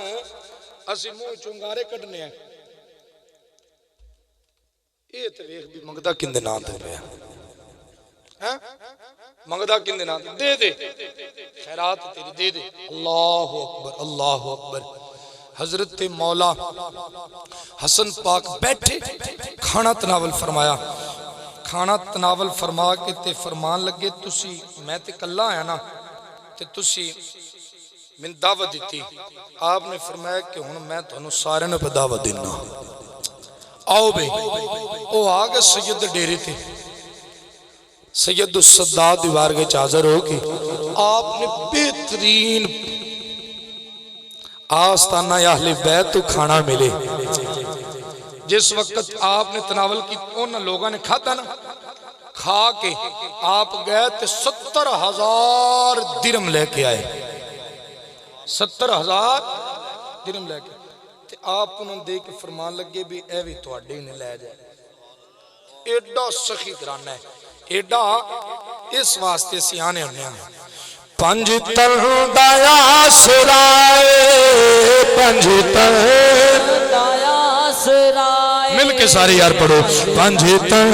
اسی منہ چنگارے کٹنے ہیں، یہ تو ویخ بھی منگدہ کندے نہ دے رہے ہیں، منگدہ کندے نہ دے دے خیرات تیری دے دے۔ اللہ اکبر اللہ اکبر۔ حضرت مولا حسن پاک بیٹھے کھانا تناول فرمایا، کھانا تناول فرما کے تے فرمان لگے تسی میں تے کلہ آیا نا تے تسی من دعوت دیتی، آپ نے فرمایا کہ ہن میں تانوں سارے نے پہ دعوت دینا، آؤ بے او آگے سید ڈیرے تھے، سید السادات دیوار کے چازر ہو کے آپ نے بہترین آستانہ اہل بیت تو کھانا ملے۔ جس وقت آپ نے تناول کی ان لوگوں نے کھاتا نا، کھا کے آپ گئے تے 70,000 درم لے کے آئے، 70,000 درم لے کے تے آپ انہوں دے کے فرمان لگے بھی اے بھی تو اڈے نے لے جائے۔ ایڈا سخی کرانا ہے، ایڈا اس واسطے سیانے ہونے ہیں۔ پنجتر دایا سرائے، پنجتر دایا سرائے، مل کے سارے یار پڑھو، پنجتر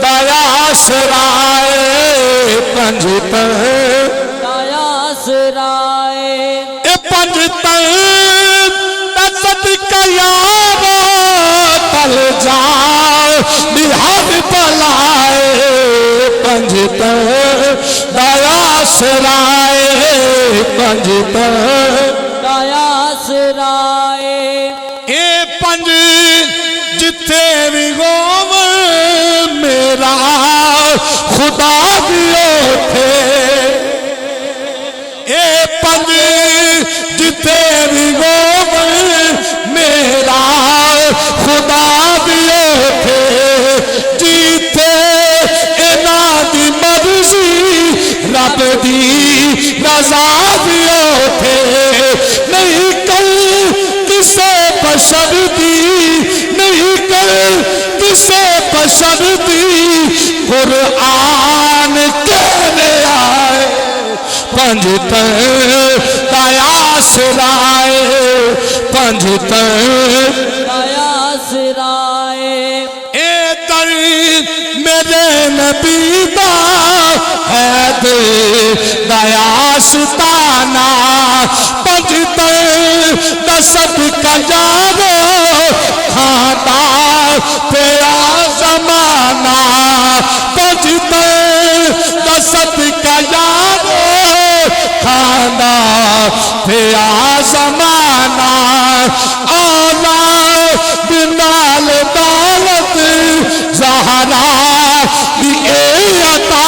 دایا سرائے، پنجتر دایا سرائے، اے پنجتر دست کیارو تل جاؤ بہت بلائے، پنجتر دایا سرائے، پنجتر دایا سرائے، اے پنج جتے بھی گوم میرا خدا دیو تھے، اے پنج جتے بھی گوم میرا خدا دیو تھے، جیتے اینا دی مرضی رب دی رضا دیو تھے، نہیں کل کسے بشر دی، نہیں کل کسے بشر دی، قرآن کہنے آئے، پنجتر دایا سرائے، پنجتر دایا سرائے، اے در میرے نبی دا ہے دایا ستانا، پنجتر دست کجارو کھانا پیاسا زمانہ آلا بنال دولت زہرا دی اے عطا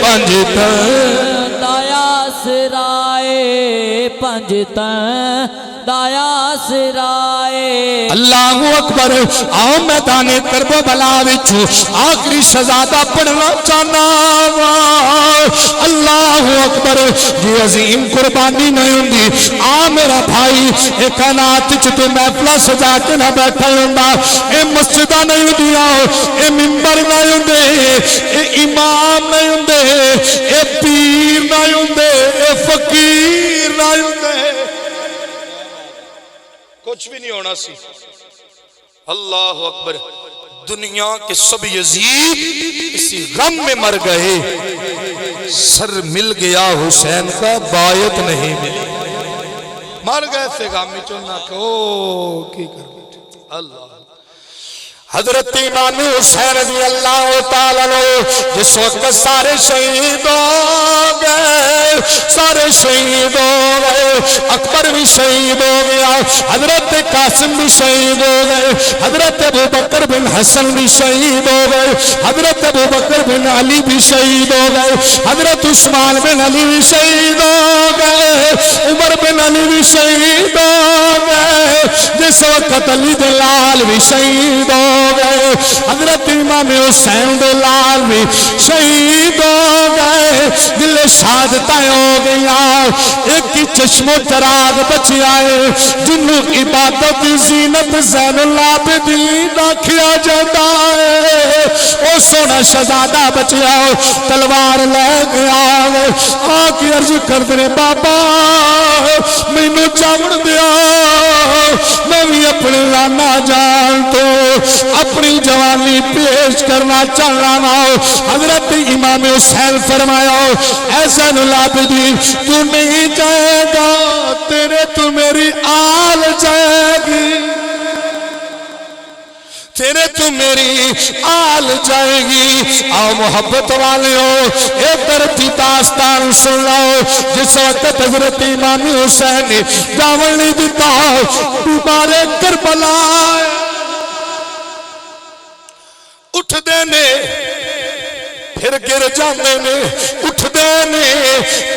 پنجتن دایا سرائے پنجتن دایا سرائے اللہ اکبر آؤ میدان کرب و بلا وچ آخری شہزادہ پڑھنا چاہنا اللہ اکبر یہ عظیم قربانی نہیں ہوندی آ میرا بھائی ایک کائنات وچ تو محفل سجا کے نہ بیٹھا ہوندا اے مسجداں نہیں ہوندیاں اے منبر نہیں ہوندے اے امام نہیں ہوندے اے پیر نہیں ہوندے اے فقیر نہیں ہوندے کچھ بھی نہیں ہونا سی اللہ اکبر دنیا کے سب یزید اسی غم میں مر گئے سر مل گیا حسین کا بایت نہیں ملی مر گئے سے غم میں چلنا کو کی کر بیٹھے اللہ حضرت امام حسین رضی اللہ تعالیٰ عنہ جس وقت سارے شہید ہو گئے سارے شہید ہو گئے اکبر بھی شہید ہو گیا حضرت قاسم بھی شہید ہو گئے حضرت ابو بکر بن حسن بھی شہید ہو گئے حضرت ابو بکر بن علی بھی شہید ہو گئے حضرت عثمان بن علی بھی شہید ہو گئے عمر بن علی بھی شہید ہو گئے جس وقت علی دلال بھی شہید ہو گئے حضرت امام حسین دلال بھی شہید ہو گئے دل شہادتیں ہو گیا ایک ہی چشم و چراغ بچ آئے جنہوں عبادت زینت زین العابدین آکھیا جاتا ہے او سونا شہزادہ بچیا تلوار لے گیا آکھ عرض کر دے بابا مینوں چاون دیا میں بھی اپنے لانا جان تو اپنی جوانی پیش کرنا چل رہا ہوں حضرت امام حسین فرمایا ایسا العابدین تو نہیں جائے گا تیرے تو میری آل جائے گی تیرے تو میری آل جائے گی آؤ محبت والے ہو ایک طرف داستان سن لو جس وقت حضرت امام حسین نے داول نہیں دیتا دوبارے کربلا اٹھ دینے پھر گر جاندے نے اٹھ دینے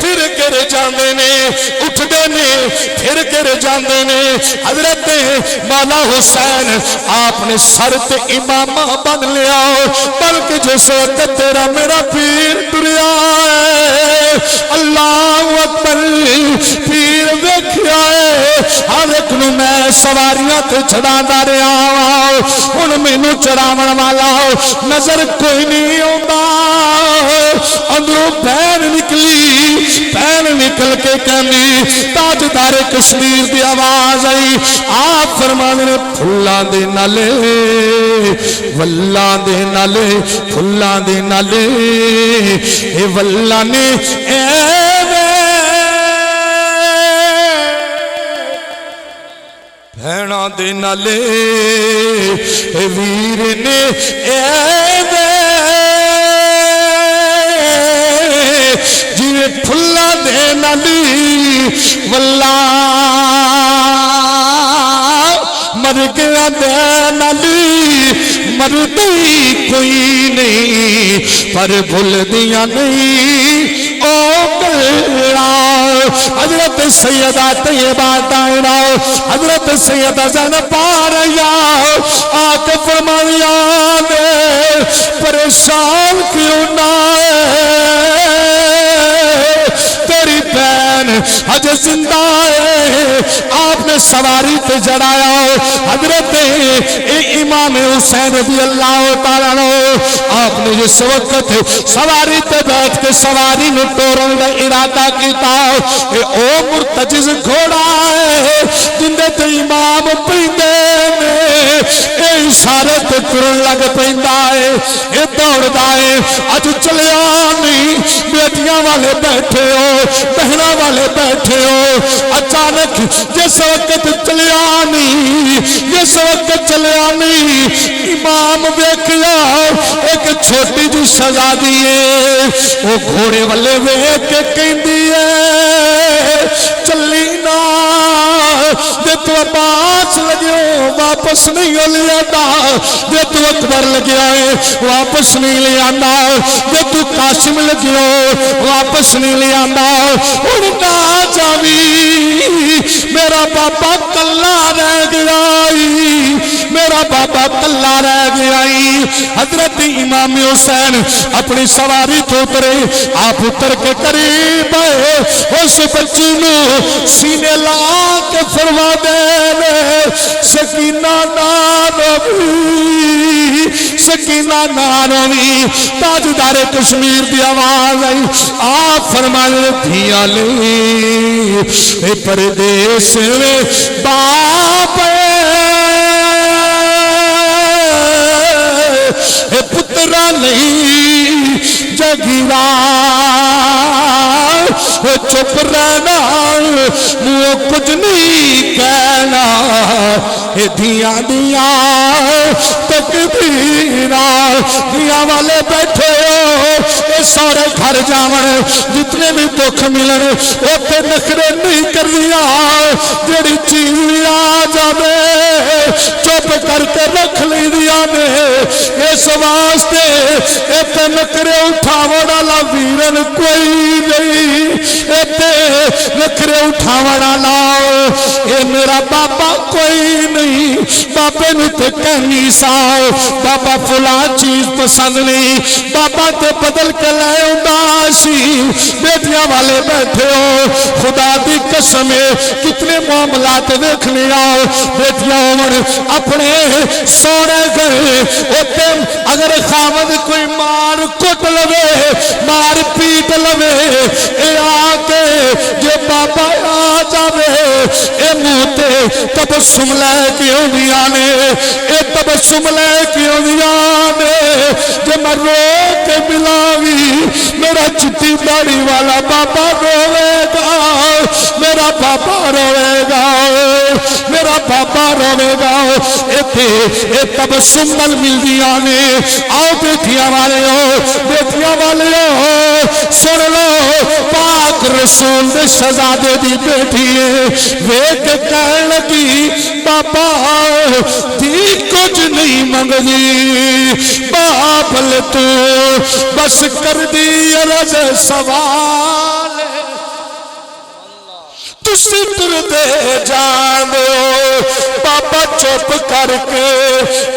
پھر گر جاندے نے اٹھ دینے پھر گر جاندے نے حضرت مولا حسین آپ نے سر تے امامہ بن لیا بلکہ جس وقت تیرا میرا پیر دریا ہے اللہ اکبر پیر دیکھیا ہے ہر ایک نو میں سواریاں تے چڑھاندا رہا ہن مینوں چڑھاون والا نظر کوئی نہیں آوندا اندروں پیر نکلی پیر نکل کے کہنی تاجدار کشمیر دی آواز آئی آپ فرمانے نے پھلاں دے نالے ولاں دے نالے پھلاں دے نالے اے ولاں نے بھیڑاں دے نالے اے ویر نے جی پھلا دے نالی واللہ مر گیا دے نالی مردی کوئی نہیں پر بھول دیا نہیں او گلڑا حضرت سیدہ طیبہ دائرہ حضرت سیدہ زینب پاریا آکے فرمایا دے پریشان کیوں نہ تیری بہن حج زندہ ہے آپ نے سواری پہ جڑایا حضرت امام حسین رضی اللہ تعالیٰ آپ نے جس وقت سواری پہ بیٹھ کے سواری نے ٹورن کا ارادہ کیتا کہ او مرتجز گھوڑا ہے جندے تے امام پیندے نے اے اشارت کرن لگ پیندا ہے اے دوڑدا ہے اج چلیا نہیں بیٹیاں والے بیٹھے ہو بہنا والے بیٹھے ہو اچانک جس وقت چلیا نہیں جس وقت چلیا نہیں امام ویکھیا ایک چھوٹی جی شہزادی ہے وہ گھوڑے والے ویکھ کے کہندی ہے چلی نا جے تو عباس لگیو واپس نہیں لے آنا جے تو اکبر لگیا ہے واپس نہیں لے آنا جے تو قاسم لگیو واپس نہیں لے آنا اور نہ جاوی میرا بابا کلا رہ گیا میرا بابا کلا رہ گیا حضرت امام حسین اپنی سواری تو اترے آپ اتر کے قریب آئے اس بچی نو سینے لا کے فرما دے سکینہ ناروی سکینہ ناروی تاجدار کشمیر دی آواز آئی آپ فرمائے دھیا لے پردیس میں باپ پترا نہیں جگیرا چپ رہنا وہ کچھ نہیں کہنا دیا دیا تکبیرا دیا والے بیٹھے ہو سارے گھر جاون جتنے بھی دکھ ملن اوتے نخرے نہیں کر دیا جڑی چیز آ جاوے چپ کر کے رکھ لی دیا نے اس واسطے ایتھے نخرے اٹھاون والا ویرن کوئی نہیں ایتھے نخرے اٹھاون والا اے میرا بابا کوئی نہیں بابے نو تے کہنی سا بابا فلاں چیز پسند نہیں بابا تے بدل کے لے آندا سی بیٹیاں والے بیٹھے ہو خدا دی قسم کتنے معاملات دیکھنے آؤ بیٹیاں ہون اپنے سونے گئے اوتے اگر خاوند کوئی مار کٹ لوے مار پیٹ لوے اے آ کے جو بابا آ جاوے اے منہ تے تبسم لے کے اونیاں نے اے تبسم لے کے اونیاں نے جو میں رو کے ملاوی میرا چٹی داڑھی والا بابا روے گا میرا بابا روے گا میرا بابا روے گا اے تبسم مل دیا نے آؤ بیٹیاں والے ہو سن لو پاک رسول دے شہزادے دی بیٹی ہے ویکھ کہن لگی بابا دی کچھ نہیں منگدی بابل تو بس کر دی عرض سوال تسی دے جان دو بابا چپ کر کے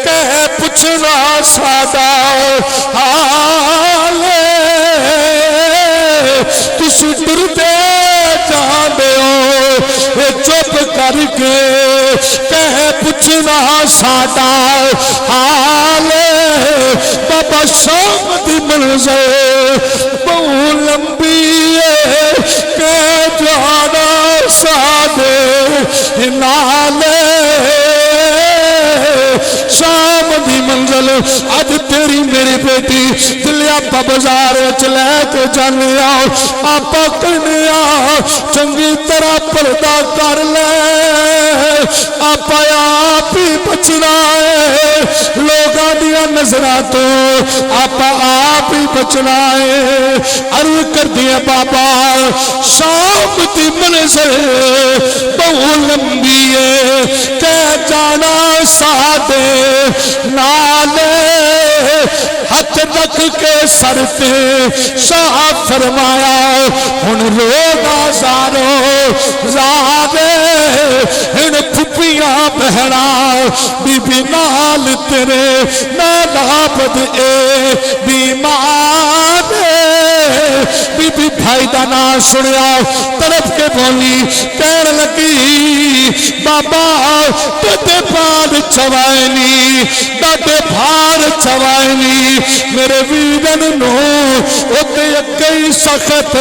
کہہ پوچھنا سادا حال تسی دے جان دو چپ کر کے کہہ پوچھنا سادا حال بابا شام دی منزل بہت لمبی ہے کہ جانا سادے نالے شام دی منزل اج تیری میری بیٹی دلیا پا بازار چلے کے جانے آؤ آپا کہنے آؤ چنگی طرح پردہ کر لے آپا آپ ہی بچنا ہے لوگاں دیا نظرہ تو آپا آپ ہی بچنا ہے عرض کر دیا بابا شام دی منزل بہت لمبی ہے کہہ جانا سادے نالے ہاتھ رکھ کے سر پہ شاہ فرمایا ہن روگا سارو زادے ہن پھپیاں بہنا بی بی نال تیرے نالا بد اے بیمار بی بی بھائی دا نام سنیا طرف کے بولی کہنے لگی بابا تے پال چوائنی تے بھار چوائنی میرے ویدن نو اتے اکئی سخت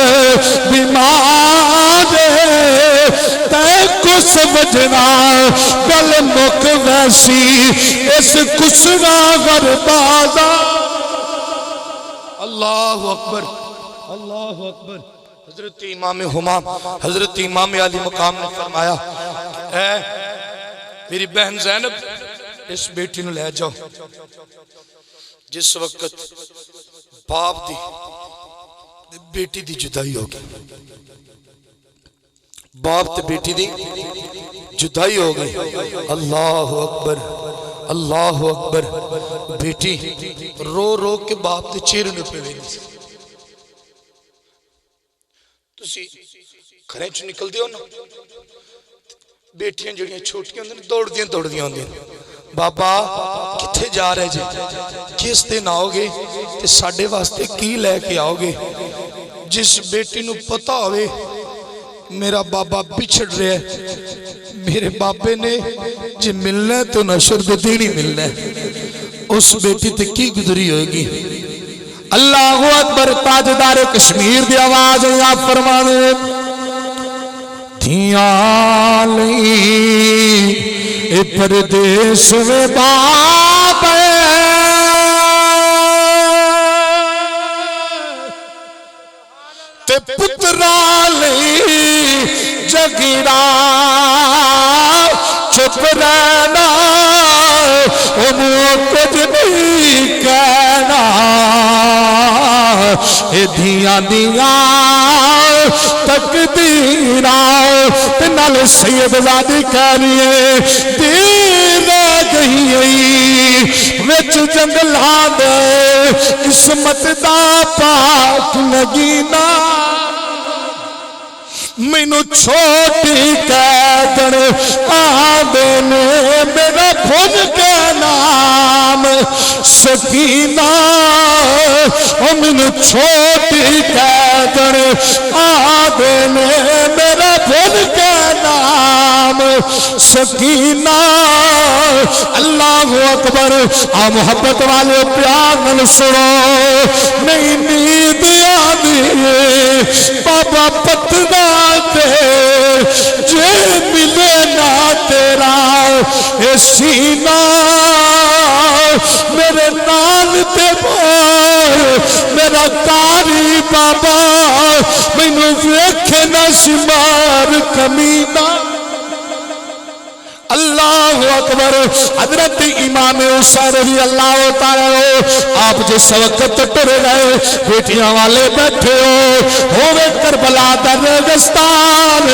بیمار تے کس وجنا گل مک ویسی اس کسنا غربازا اللہ اکبر اللہ اکبر حضرت امام حمام حضرت امام علی مقام نے فرمایا اے میری بہن زینب اس بیٹی نو لے جاؤ جس وقت باپ دی بیٹی دی جدائی ہوگی، باپ تے بیٹی دی جدائی ہو گئی، اللہ اکبر اللہ اکبر، بیٹی رو رو کے باپ دے چہرے نو پہ ویندی سی۔ تسی گھریں چ نکل دیو نا، بیٹیاں جڑیاں چھوٹیاں دوڑ دیاں ہوندیاں، بابا کتھے جا رہے جے، کس دن آؤ گے تے ساڈے واسطے کی لے کے آؤ گے؟ جس بیٹی نو پتہ ہوئے میرا بابا بچھڑ رہا ہے، میرے بابے نے جی ملنا ہے تو نشر دے دین ہی ملنا ہے، اس بیٹی تے کی گزری ہوئے گی۔ اللہ اکبر، تاجدار کشمیر دی آواز یا فرمانے تھیاں لئی اے پردیس میں باپ تے پترا لئی جگیرا چپ رہنا انہوں کچھ نہیں کہنا، اے دھیاں دیاں تقدیراں تے نال سید زادی کہنیے دیر رہ گئی وچ جنگلاں دے قسمت دا پاک نگینا، مینو چھوٹی قیدن آدھے نے میرا خود کے نام سکینہ، او مینو چھوٹی قیدن آدھے نے میرا خود کے نام سکینہ۔ اللہ اکبر، آ محبت والے پیار نال سنو، نہیں نیند آدھی بابا پتنا جے ملے نا تیرا اے سینہ، میرے نال تے بار میرا کاری بابا مینوں ویکھے نہ شمار کمینہ۔ اللہ اکبر، حضرت امام حسین رضی اللہ تعالی آپ جس وقت ٹر گئے، بیٹیاں والے بیٹھے ہوئے کربلا دا ریگستان،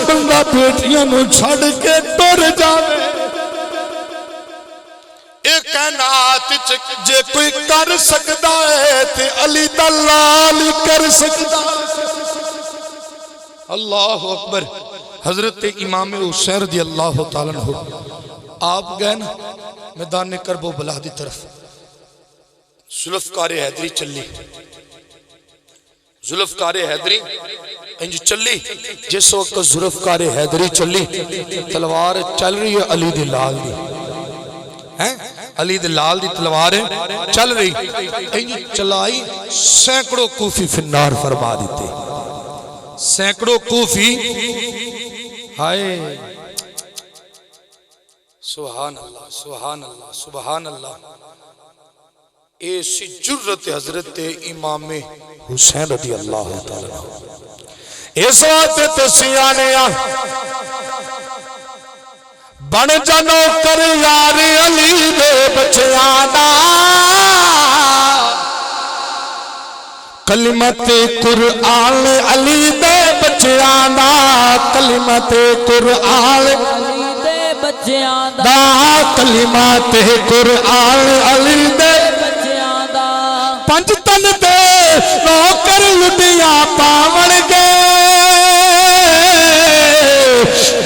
بندہ بیٹیاں نو چھڑ کے ٹر جاوے، ایک کائنات جے کوئی کر سکدا ہے تے علی دا لال کر سکدا۔ اللہ اکبر، حضرت امام حسین رضی اللہ تعالیٰ عنہ آپ گئے نا میدان کرب و بلا دی طرف، ذوالفقار حیدری چلی، ذوالفقار حیدری انج چلی، جس وقت ذوالفقار حیدری چلی تلوار چل رہی ہے علی دی لال دی، علی دی لال دی تلوار چل رہی، انج چلائی سینکڑوں کوفی فنار فرما دیتے، سینکڑوں کوفی، ہائے سبحان اللہ سبحان اللہ سبحان اللہ، ایسی جرت حضرت امام حسین رضی اللہ تعالیٰ اس وقت تسیانے بن جانو کر یار علی دے بچیانا، کلمت قرآن علی دے بچیانا، کلمت قرآن علی دے بچیاں دا، کلمت قرآن علی دے بچیاں دا، پنج تن دے نوکر لٹیاں پاون گے،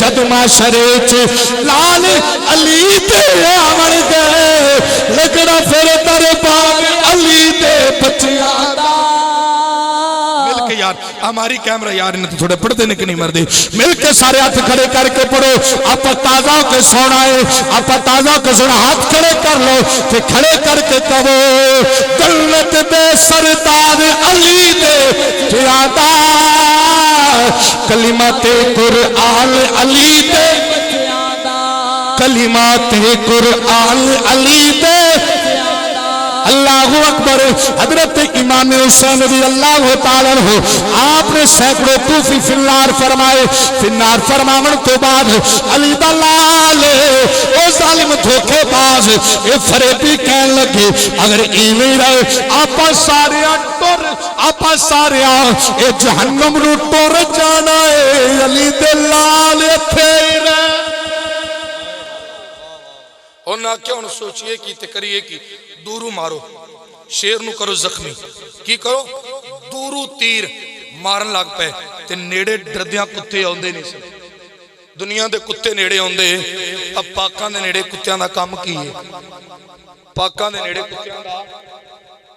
جد معاشرے چ لال علی دے آون گے، لگڑا پھر دربار علی دے بچیاں دا۔ مل کے یار ہماری کیمرہ یار انہیں تو تھوڑے پڑھتے نہیں کہ نہیں مردی، مل کے سارے ہاتھ کھڑے کر کے پڑھو، آپ تازہ ہو کے سونا ہے، آپ تازہ ہو کے سونا، ہاتھ کھڑے کر لو کہ کھڑے کر کے کہو جنت دے سردار علی دے جیادہ، کلمات قرآن علی دے بچیاں دا، کلمات قرآن علی دے، اللہ اکبر حضرت امام حسین رضی اللہ تعالیٰ عنہ آپ نے سینکڑوں کوفی فنار فرمائے فنار فرماون تو بعد علی دلال او ظالم دھوکے باز اے فریبی کہن لگے اگر ایویں رہے آپا سارے اے جہنم نو ٹر جانا ہے علی دلال ایتھے ہی رہے اور نہ کیا انہوں سوچئے کی تکریے کی دورو مارو شیر نو کرو زخمی کی کرو دورو تیر مارن لگ پہ تے نیڑے ڈردیاں کتے ہوندے نہیں سے دنیا دے کتے نیڑے ہوندے اب پاکان دے نیڑے کتیاں دا کام کی ہے پاکان دے نیڑے کتیاں دا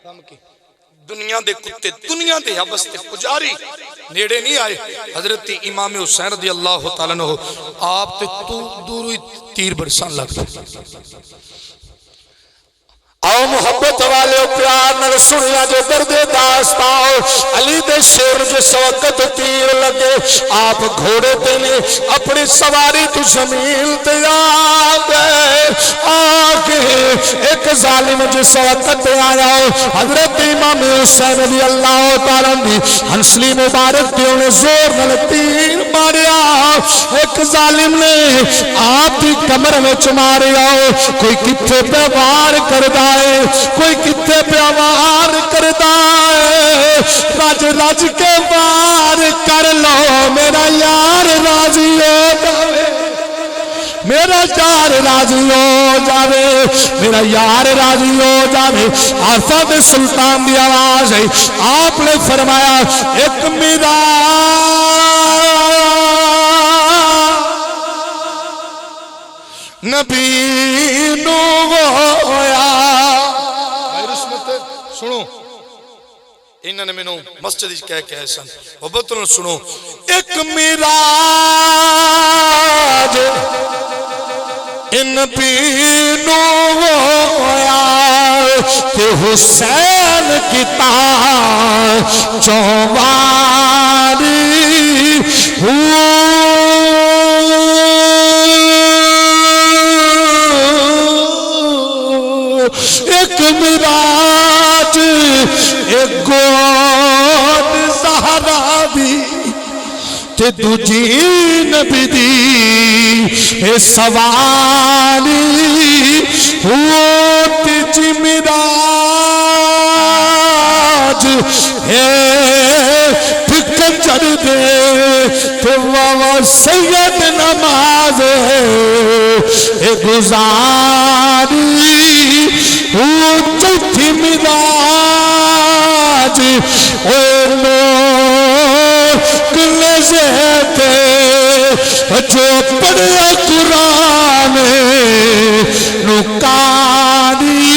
کام کی دنیا دے کتے دنیا دے حبس تے پجاری نیڑے نہیں آئے حضرت امام حسین رضی اللہ تعالیٰ عنہ آپ تے دورو تیر برسان لگتا آؤ محبت والے پیار نہ سنیا جو درد داستان علی دے شیر جس وقت تیر لگے آپ گھوڑے دینے اپنی سواری تو زمین تیار گئے آگے ایک ظالم جس وقت آیا حضرت امام حسین رضی اللہ تعالیٰ نے ہنسلی مبارک کے انہیں زور نہ تیر ماریا ایک ظالم نے آپ کی کمر میں چماریا کوئی کتھے پہ وار کردہ کوئی کتے پیوار کرتا ہے راج راج کے وار کر لو میرا یار راضی ہو جاوے میرا یار راضی ہو جاوے میرا یار راضی ہو جاوے آفت سلطان دی آواز ہے آپ نے فرمایا ایک میرا نبی نو ہویا سنو انہوں نے میں نو مسجد کہہ کہہ سن محبت سنو ایک میراج ان پینو ہویا کہ حسین کی تاج چواری ایک میراج ایک گود زہرا دی تے دوجی نبی دی اے سوالی ہوتی جی میراج اے پھکر چڑھ دے تے واوا سید نماز اے گزاری چوتھی میراج اے لوگ لذتے جو پڑھا قرآن نکاری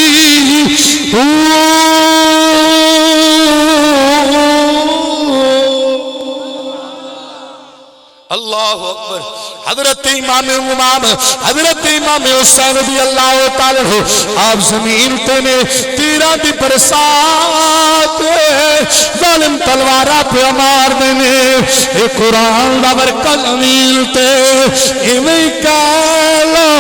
اللہ اکبر حضرت امام حضرت امام حسین رضی اللہ تعالیٰ آپ زمین تے نے تیرہ دی برسات ظالم تلوارہ پہ مار دینے اے قرآن دا برکت زمین تے ایویں کہہ لو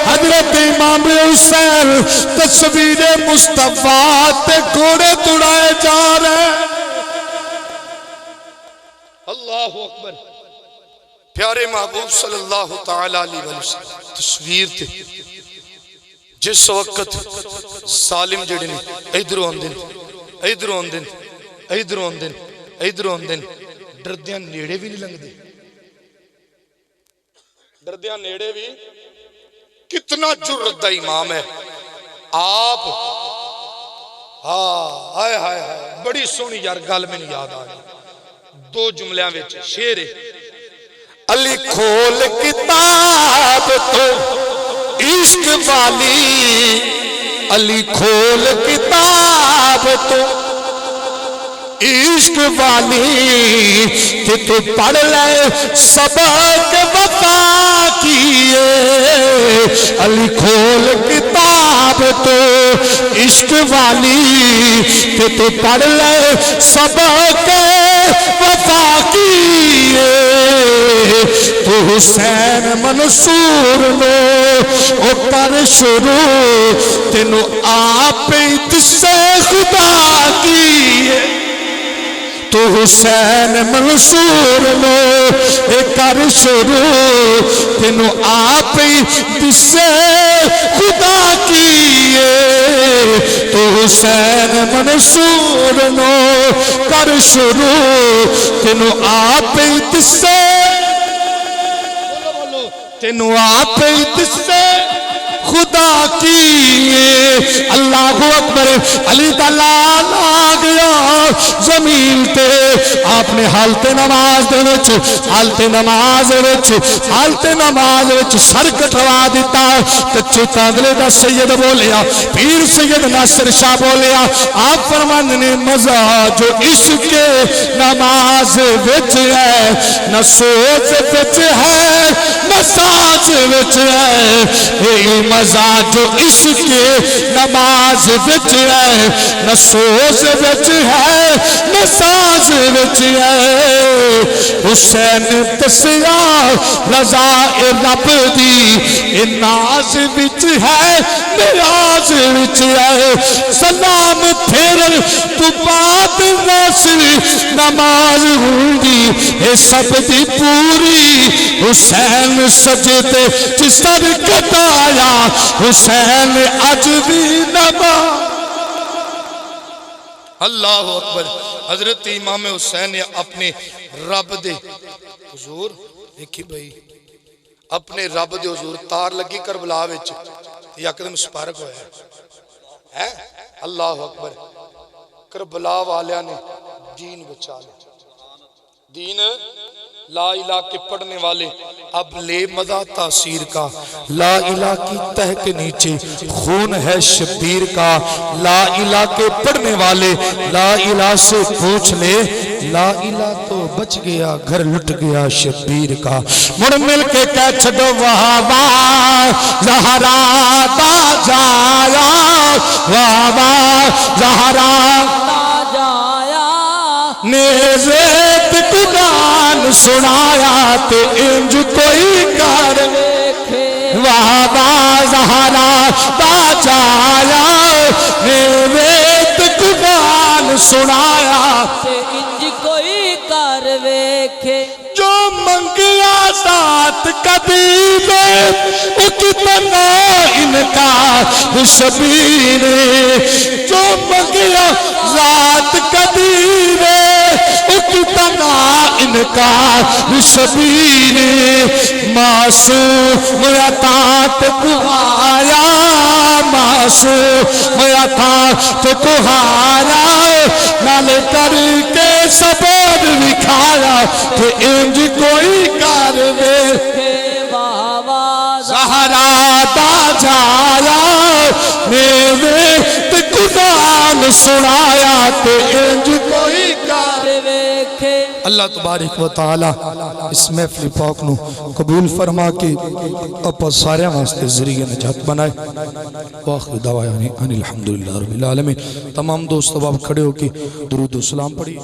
حضرت امام حسین تصویر مصطفیٰ تے گھوڑے توڑائے جا رہے اللہ اکبر پیارے محبوب صلی اللہ تعالیٰ علیہ وسلم تصویر تھے جس وقت سالم جڑے نے ایدرو آندن ایدرو آندن ایدرو آندن ایدرو آندن ڈردیاں نیڑے بھی نہیں لنگ دے ڈردیاں نیڑے بھی کتنا جرت دا امام ہے آپ ہائے ہائے ہائے بڑی سونی یار گل میں یاد آ گئی دو جملیاں وچ شعر علی کھول کتاب تو عشق والی علی کھول کتاب تو عشق والی کہ تو پڑھ لے سبق وفا کیے علی کھول کتاب تو عشق والی کہ تو پڑھ لے سبق وفا کیے تو حسین منصور نو او کر شروع تینو آپ دسے خدا کیے تو حسین منصور نو اے کر شروع تینو آپ دسے خدا کیے تو حسین منصور نو کر شروع تینو آپ دسے تینو آپ دسے خدا کیے اللہ اکبر علی تعالیٰ آ گیا زمین تے آپ نے حالت نماز دے وچ سر کٹوا دیتا کچے تانگلے دا سید بولیا پیر سید ناصر شاہ بولیا آپ فرمان نے مزہ جو عشق نماز وچ ہے نہ سوچ وچ ہے نہ ساز وچ ہے مزہ جو عشق نماز وچ ہے نہ سوچ وچ ہے نہ ساز وچ ہے حسین دسیا رضا رب دی ناز وچ ہے نیاز وچ ہے سلام پھر تو بعد ناصر نماز ہوندی اے سب دی پوری حسین سجدے چ سر کٹایا حسین اج بھی نماز اللہ اکبر حضرت امام حسین نے اپنے رب دے حضور دیکھی بھئی اپنے رب دے حضور تار لگی کربلا وچ یکدم سپارک ہویا ہے اللہ اکبر کربلا والیاں نے دین بچا لیا دین لا الہ کے پڑھنے والے اب لے مزہ تاثیر کا لا الہ کی تہ کے نیچے خون ہے شبیر کا لا الہ کے پڑھنے والے لا الہ سے پوچھ لے لا الہ تو بچ گیا گھر لٹ گیا شبیر کا مڑ مل کے کہہ چھڑو واہ واہ زہرا دا جایا واہ واہ زہرا نیزت قرآن سنایا تے انج کوئی کر واہ واہ زہرا دا جایا نیزت قرآن سنایا تے انج کوئی کر ویکھے جو منگیا ذات قدیم او کتنا انکار شبیر جو منگیا ذات قدیم او کتنا انکار شبیر معصوم عطا کو آیا معصوم عطا کو آیا نال کر کے صبر دکھایا کہ انج کوئی کر ویکھے زہرا دا جایا میرے تے قرآن سنایا تے انج کوئی کر ویکھے اللہ تبارک و تعالی اس محفل پاک نو قبول فرما کے اپا سارے واسطے ذریعہ نجات بنائے واخر دعوانا ان الحمدللہ رب العالمین تمام دوست اب کھڑے ہو کے درود و سلام پڑھی